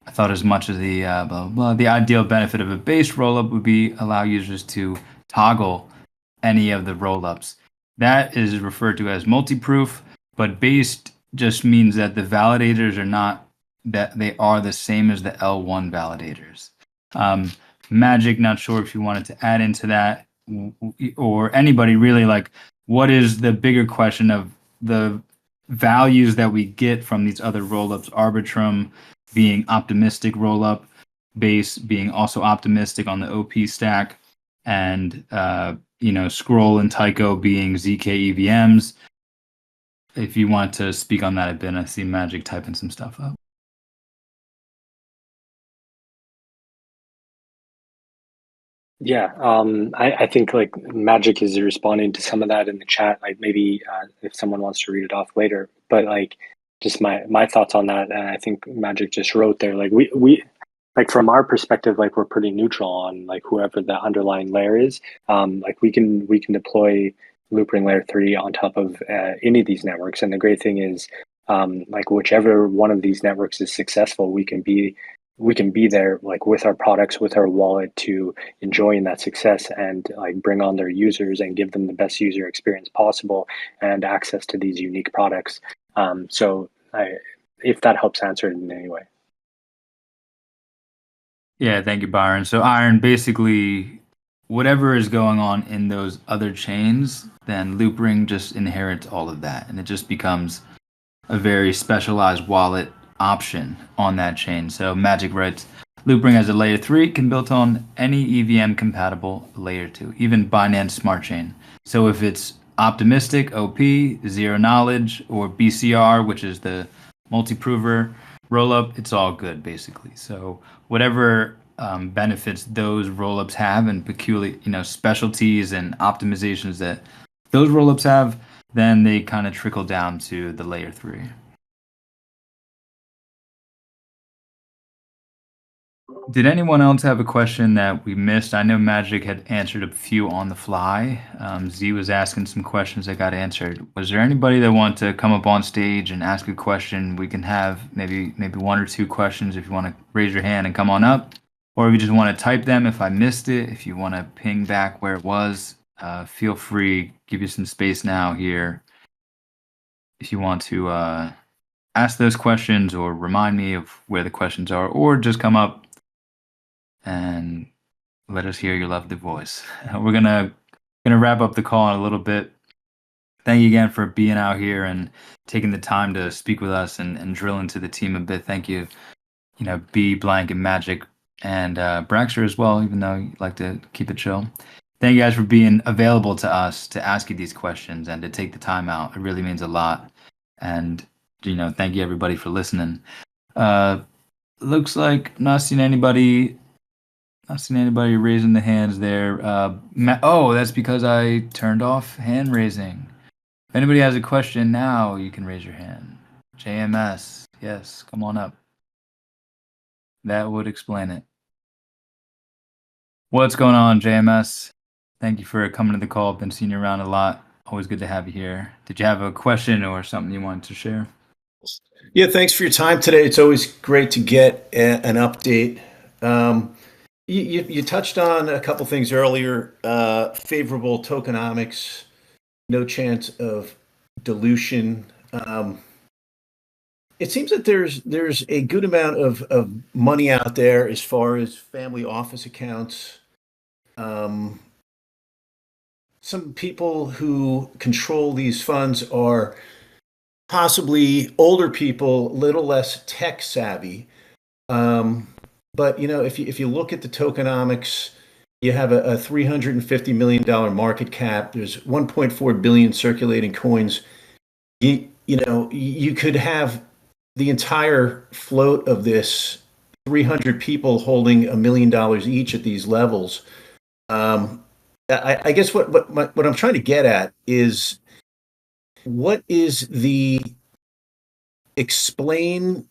I thought as much as the blah, blah, blah. The ideal benefit of a base rollup would be allow users to toggle any of the rollups. That is referred to as multi-proof, but based just means that the validators are not, that they are the same as the L1 validators. Magic, not sure if you wanted to add into that, or anybody really, like, what is the bigger question of the values that we get from these other rollups? Arbitrum being optimistic rollup, Base being also optimistic on the OP stack, and Scroll and Tyco being ZK EVMs. If you want to speak on that a bit, I see Magic typing some stuff up. Yeah, I think like Magic is responding to some of that in the chat. Like maybe if someone wants to read it off later, but like just my thoughts on that. And I think Magic just wrote there. Like we like from our perspective, like we're pretty neutral on like whoever the underlying layer is. Like we can deploy Loopring layer 3 on top of any of these networks. And the great thing is, like whichever one of these networks is successful, we can be we can be there like with our products, with our wallet to enjoying that success and like bring on their users and give them the best user experience possible and access to these unique products. If that helps answer it in any way. Yeah, thank you, Byron. So, Iron, basically, whatever is going on in those other chains, then Loopring just inherits all of that, and it just becomes a very specialized wallet option on that chain. So Magic writes, Loopring as a layer 3 can build on any EVM compatible layer 2, even Binance Smart Chain. So if it's optimistic, OP, zero knowledge, or BCR, which is the multi-prover rollup, it's all good basically. So whatever benefits those rollups have and peculiar, specialties and optimizations that those rollups have, then they kind of trickle down to the layer 3. Did anyone else have a question that we missed? I know Magic had answered a few on the fly. Z was asking some questions that got answered. Was there anybody that wanted to come up on stage and ask a question? We can have maybe one or two questions if you want to raise your hand and come on up, or if you just want to type them if I missed it. If you want to ping back where it was, feel free. Give you some space now here. If you want to ask those questions or remind me of where the questions are, or just come up and let us hear your lovely voice. We're gonna wrap up the call in a little bit. Thank you again for being out here and taking the time to speak with us and drill into the team a bit. Thank you, B Blank and Magic and Braxter as well, even though you like to keep it chill. Thank you guys for being available to us to ask you these questions and to take the time out. It really means a lot. And thank you everybody for listening. Looks like I'm not seeing anybody raising the hands there. That's because I turned off hand raising. If anybody has a question now, you can raise your hand. JMS, yes, come on up. That would explain it. What's going on, JMS? Thank you for coming to the call. Been seeing you around a lot. Always good to have you here. Did you have a question or something you wanted to share? Yeah, thanks for your time today. It's always great to get an update. You touched on a couple things earlier. Favorable tokenomics, no chance of dilution. It seems that there's a good amount of money out there as far as family office accounts. Some people who control these funds are possibly older people, a little less tech savvy. But if you look at the tokenomics, you have a $350 million market cap. There's 1.4 billion circulating coins. You could have the entire float of this 300 people holding $1 million each at these levels. I guess what I'm trying to get at is, what is the explain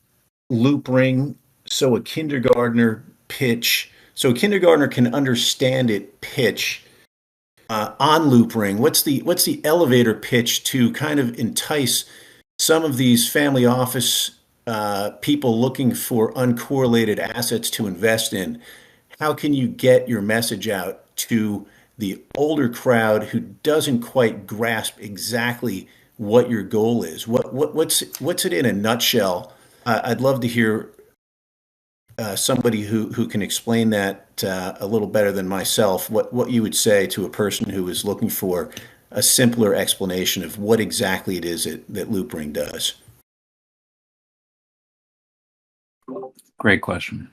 Loopring so a kindergartner can understand it pitch on Loopring? What's the elevator pitch to kind of entice some of these family office people looking for uncorrelated assets to invest in? How can you get your message out to the older crowd who doesn't quite grasp exactly what your goal is? What's it in a nutshell? I'd love to hear somebody who can explain that a little better than myself. What you would say to a person who is looking for a simpler explanation of what exactly it is that Loopring does. Great question.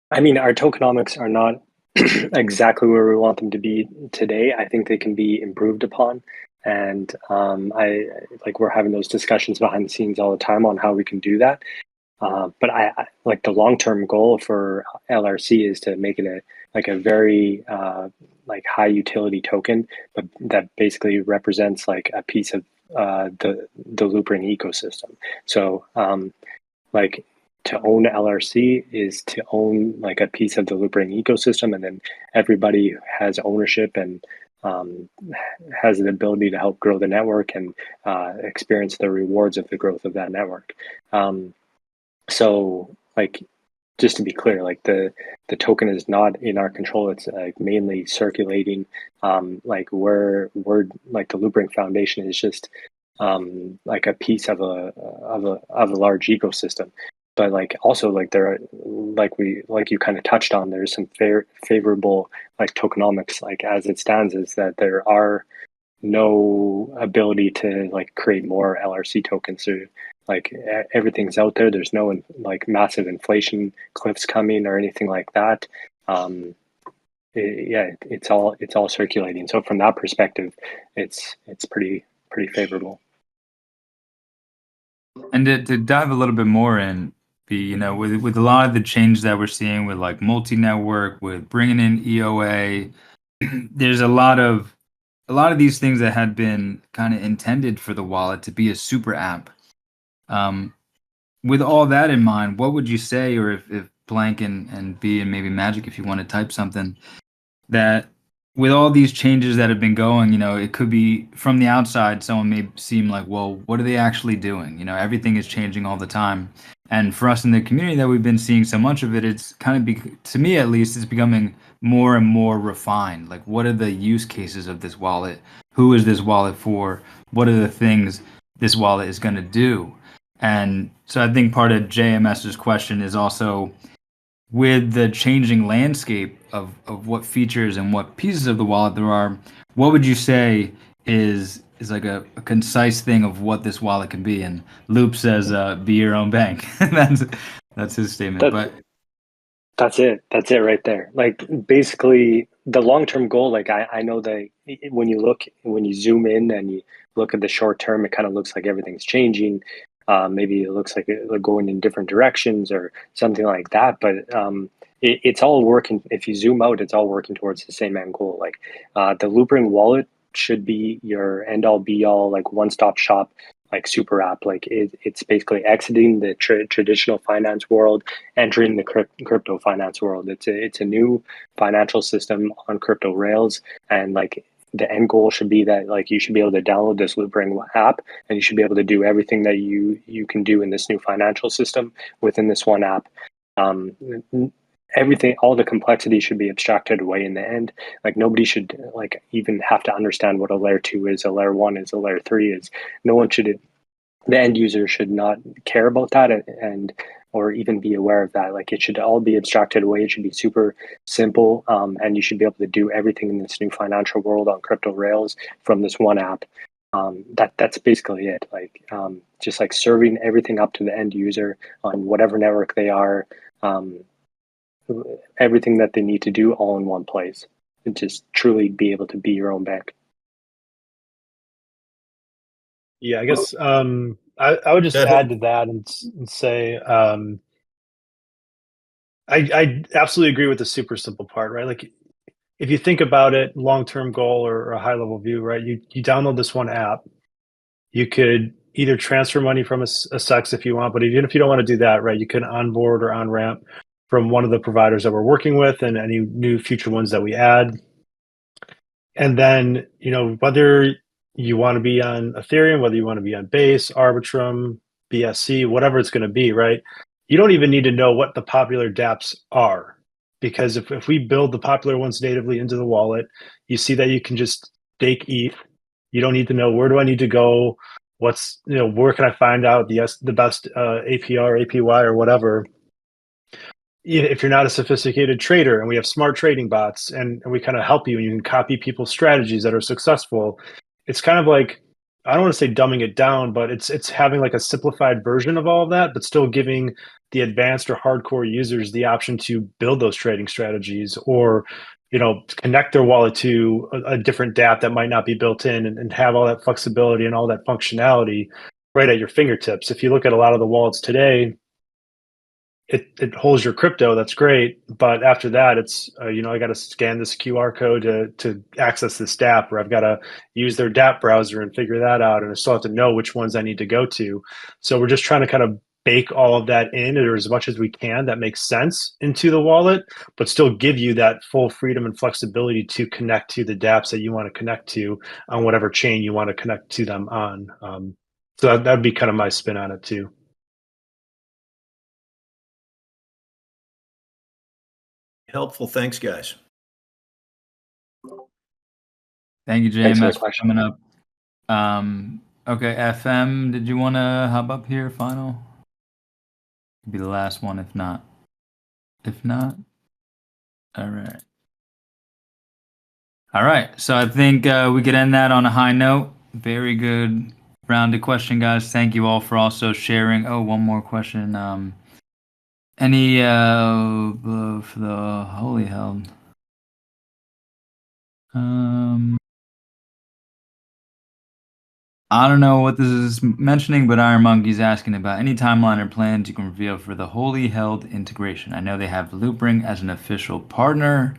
I mean, our tokenomics are not exactly where we want them to be today. I think they can be improved upon. And we're having those discussions behind the scenes all the time on how we can do that. But I like the long-term goal for LRC is to make it a very high utility token, but that basically represents like a piece of the Loopring ecosystem. So to own LRC is to own like a piece of the Loopring ecosystem, and then everybody has ownership and has the ability to help grow the network and experience the rewards of the growth of that network. So like, just to be clear, like the token is not in our control. It's like mainly circulating. Like we're like the Loopring Foundation is just like a piece of a large ecosystem. But like also like there are like you kind of touched on, there's some favorable like tokenomics, like as it stands, is that there are no ability to like create more LRC tokens. So like everything's out there. There's no like massive inflation cliffs coming or anything like that. It's all circulating. So from that perspective, it's pretty favorable. And to dive a little bit more in, with a lot of the change that we're seeing with like multi-network, with bringing in EOA, there's a lot of these things that had been kind of intended for the wallet to be a super app. With all that in mind, what would you say, or if Blank and B and maybe Magic, if you want to type something, that with all these changes that have been going, it could be from the outside, someone may seem like, well, what are they actually doing? Everything is changing all the time. And for us in the community that we've been seeing so much of it, it's kind of, to me at least, it's becoming more and more refined. Like, what are the use cases of this wallet? Who is this wallet for? What are the things this wallet is going to do? And so I think part of JMS's question is also, with the changing landscape of what features and what pieces of the wallet there are, what would you say is like a concise thing of what this wallet can be? And Loop says, be your own bank. That's his statement. That's it right there. Like basically the long-term goal, like I know that when you zoom in and you look at the short term, it kind of looks like everything's changing. Maybe it looks like it's going in different directions or something like that. But it's all working. If you zoom out, it's all working towards the same end goal. Like the Loopring wallet should be your end all be all, like one-stop shop, like super app. Like it's basically exiting the traditional finance world, entering the crypto finance world. It's a new financial system on crypto rails, and like the end goal should be that like you should be able to download this Loopring app and you should be able to do everything that you can do in this new financial system within this one app. Everything, all the complexity should be abstracted away in the end. Like nobody should like even have to understand what a layer 2 is, a layer 1 is, a layer 3 is. No one should, the end user should not care about that and or even be aware of that. Like it should all be abstracted away. It should be super simple, and you should be able to do everything in this new financial world on crypto rails from this one app. That's basically it. Like just like serving everything up to the end user on whatever network they are, everything that they need to do all in one place, and just truly be able to be your own bank. Yeah, I guess I would just add to that and say I absolutely agree with the super simple part, right? Like if you think about it, long-term goal or a high-level view, right? You download this one app. You could either transfer money from a SEX if you want, but even if you don't want to do that, right, you can onboard or on-ramp from one of the providers that we're working with and any new future ones that we add. And then, whether you want to be on Ethereum, whether you want to be on Base, Arbitrum, BSC, whatever it's going to be, right? You don't even need to know what the popular dApps are, because if we build the popular ones natively into the wallet, you see that you can just stake ETH. You don't need to know, where do I need to go? What's, where can I find out the best APR, APY, or whatever? If you're not a sophisticated trader, and we have smart trading bots and we kind of help you, and you can copy people's strategies that are successful, it's kind of like, I don't want to say dumbing it down, but it's having like a simplified version of all of that, but still giving the advanced or hardcore users the option to build those trading strategies, or connect their wallet to a different dApp that might not be built in, and have all that flexibility and all that functionality right at your fingertips. If you look at a lot of the wallets today, it holds your crypto. That's great, but after that, it's I got to scan this QR code to access this dApp, or I've got to use their dApp browser and figure that out, and I still have to know which ones I need to go to. So we're just trying to kind of bake all of that in, or as much as we can that makes sense into the wallet, but still give you that full freedom and flexibility to connect to the dApps that you want to connect to on whatever chain you want to connect to them on. So that'd be kind of my spin on it too. Helpful. Thanks, guys. Thank you, Thanks for the JMS, for question. coming up. Okay, FM, did you want to hop up here, final? Could be the last one, if not. If not, all right. All right, so I think we could end that on a high note. Very good rounded question, guys. Thank you all for also sharing. Oh, one more question. Any for the holy hell? I don't know what this is mentioning, but Iron Monkey's asking about any timeline or plans you can reveal for the Holy Held integration. I know they have Loopring as an official partner.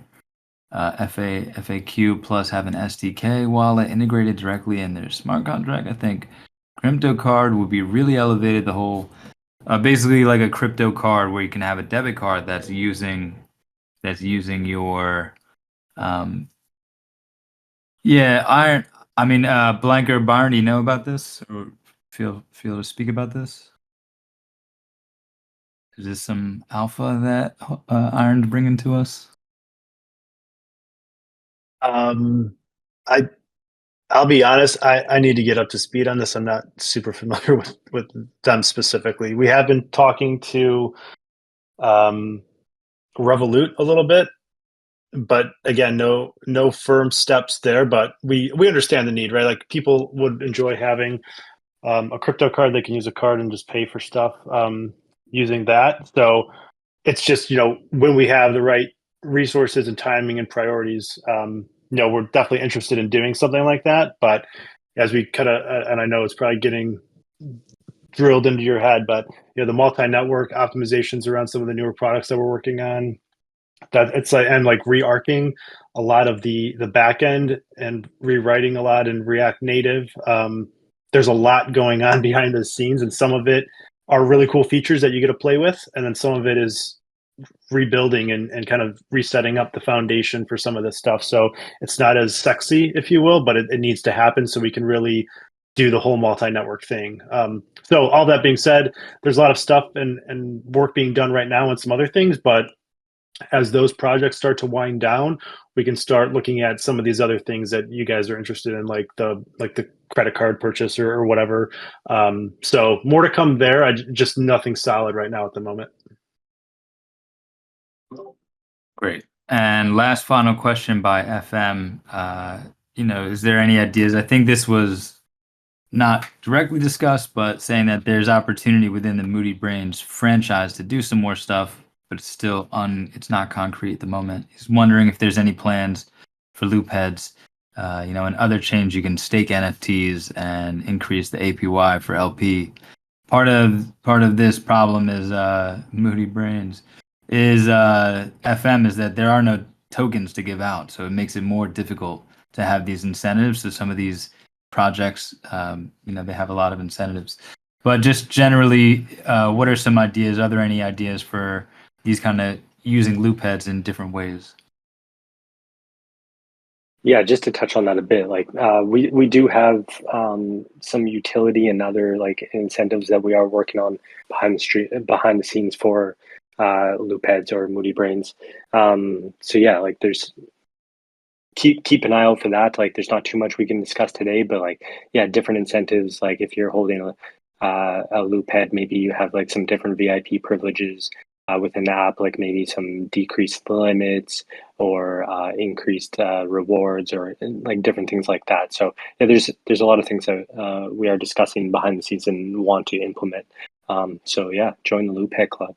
FAQ plus have an SDK wallet integrated directly in their smart contract. I think crypto card would be really elevated. The whole basically like a crypto card where you can have a debit card that's using your yeah, I mean, Blanker Byron, do you know about this or feel to speak about this? Is this some alpha that Iron's bringing to us? I'll be honest. I need to get up to speed on this. I'm not super familiar with them specifically. We have been talking to Revolut a little bit, but again, no firm steps there. But we understand the need, right? Like people would enjoy having a crypto card. They can use a card and just pay for stuff using that. So it's just when we have the right resources and timing and priorities, we're definitely interested in doing something like that. But as we kind of, and I know it's probably getting drilled into your head, but the multi-network optimizations around some of the newer products that we're working on, that it's like, and like re-arcing a lot of the back end and rewriting a lot in React Native. There's a lot going on behind the scenes, and some of it are really cool features that you get to play with, and then some of it is rebuilding and kind of resetting up the foundation for some of this stuff. So it's not as sexy, if you will, but it needs to happen so we can really do the whole multi-network thing. So all that being said, there's a lot of stuff and work being done right now on some other things, but as those projects start to wind down, we can start looking at some of these other things that you guys are interested in, like the credit card purchase or whatever. So more to come there. Just nothing solid right now at the moment. Great. And last final question by FM. Is there any ideas? I think this was not directly discussed, but saying that there's opportunity within the Moody Brains franchise to do some more stuff, but it's still it's not concrete at the moment. He's wondering if there's any plans for Loopheads, and other chains you can stake NFTs and increase the APY for LP. Part of this problem is Moody Brains is FM is that there are no tokens to give out, so it makes it more difficult to have these incentives. So some of these projects, they have a lot of incentives. But just generally, what are some ideas? Are there any ideas for these kind of using Loopheads in different ways? Yeah, just to touch on that a bit, like we do have some utility and other like incentives that we are working on behind the scenes for Loopheads or Moody Brains. So yeah, like there's keep an eye out for that. Like there's not too much we can discuss today, but like yeah, different incentives. Like if you're holding a Loophead, maybe you have like some different VIP privileges within the app, like maybe some decreased limits or increased rewards or like different things like that. So yeah, there's a lot of things that we are discussing behind the scenes and want to implement. So yeah, join the Loophead Club.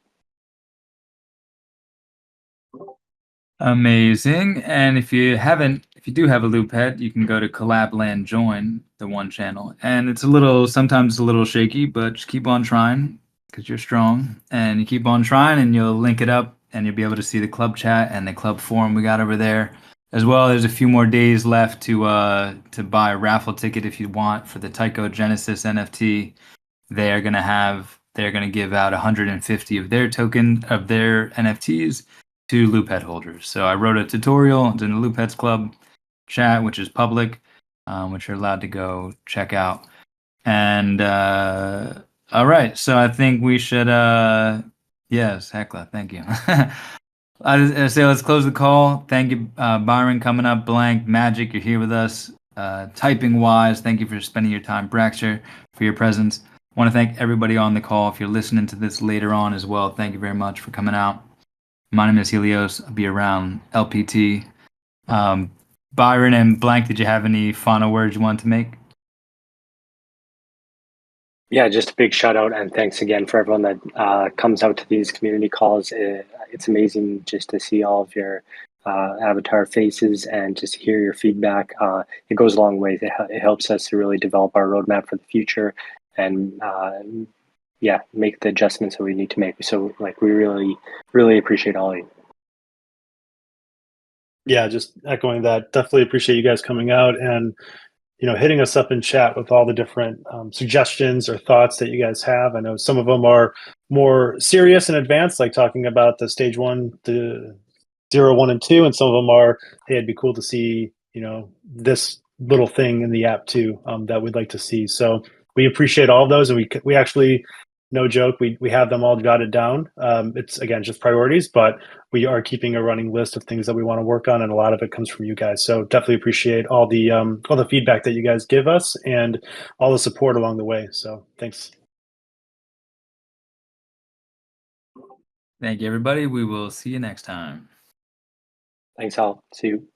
Amazing. And if you do have a Loophead, you can go to Collabland Join, the one channel. And it's sometimes a little shaky, but just keep on trying because you're strong. And you keep on trying and you'll link it up and you'll be able to see the club chat and the club forum we got over there. As well, there's a few more days left to buy a raffle ticket if you want for the Tycho Genesis NFT. They're gonna give out 150 of their NFTs to Loophead holders. So I wrote a tutorial in the Loopheads Club chat, which is public, which you're allowed to go check out. And all right, so I think we should. Yes, Hecla, thank you. I say let's close the call. Thank you, Byron, coming up. Blank, Magic, you're here with us. Typing wise, thank you for spending your time. Braxter, for your presence. I want to thank everybody on the call. If you're listening to this later on as well, thank you very much for coming out. My name is Helios. I'll be around LPT. Byron and Blank, did you have any final words you want to make? Yeah, just a big shout out and thanks again for everyone that comes out to these community calls. It's amazing just to see all of your avatar faces and just hear your feedback. It goes a long way. It helps us to really develop our roadmap for the future and yeah, make the adjustments that we need to make. So like we really appreciate all of you. Yeah, just echoing that. Definitely appreciate you guys coming out and hitting us up in chat with all the different suggestions or thoughts that you guys have. I know some of them are more serious and advanced, like talking about the stage 1 to 0, 1, and 2, and some of them are, hey, it'd be cool to see this little thing in the app too, that we'd like to see. So we appreciate all of those, and we actually, no joke, we have them all jotted down. It's again just priorities, but we are keeping a running list of things that we want to work on, and a lot of it comes from you guys. So definitely appreciate all the feedback that you guys give us and all the support along the way. So thanks. Thank you, everybody. We will see you next time. Thanks all. See you.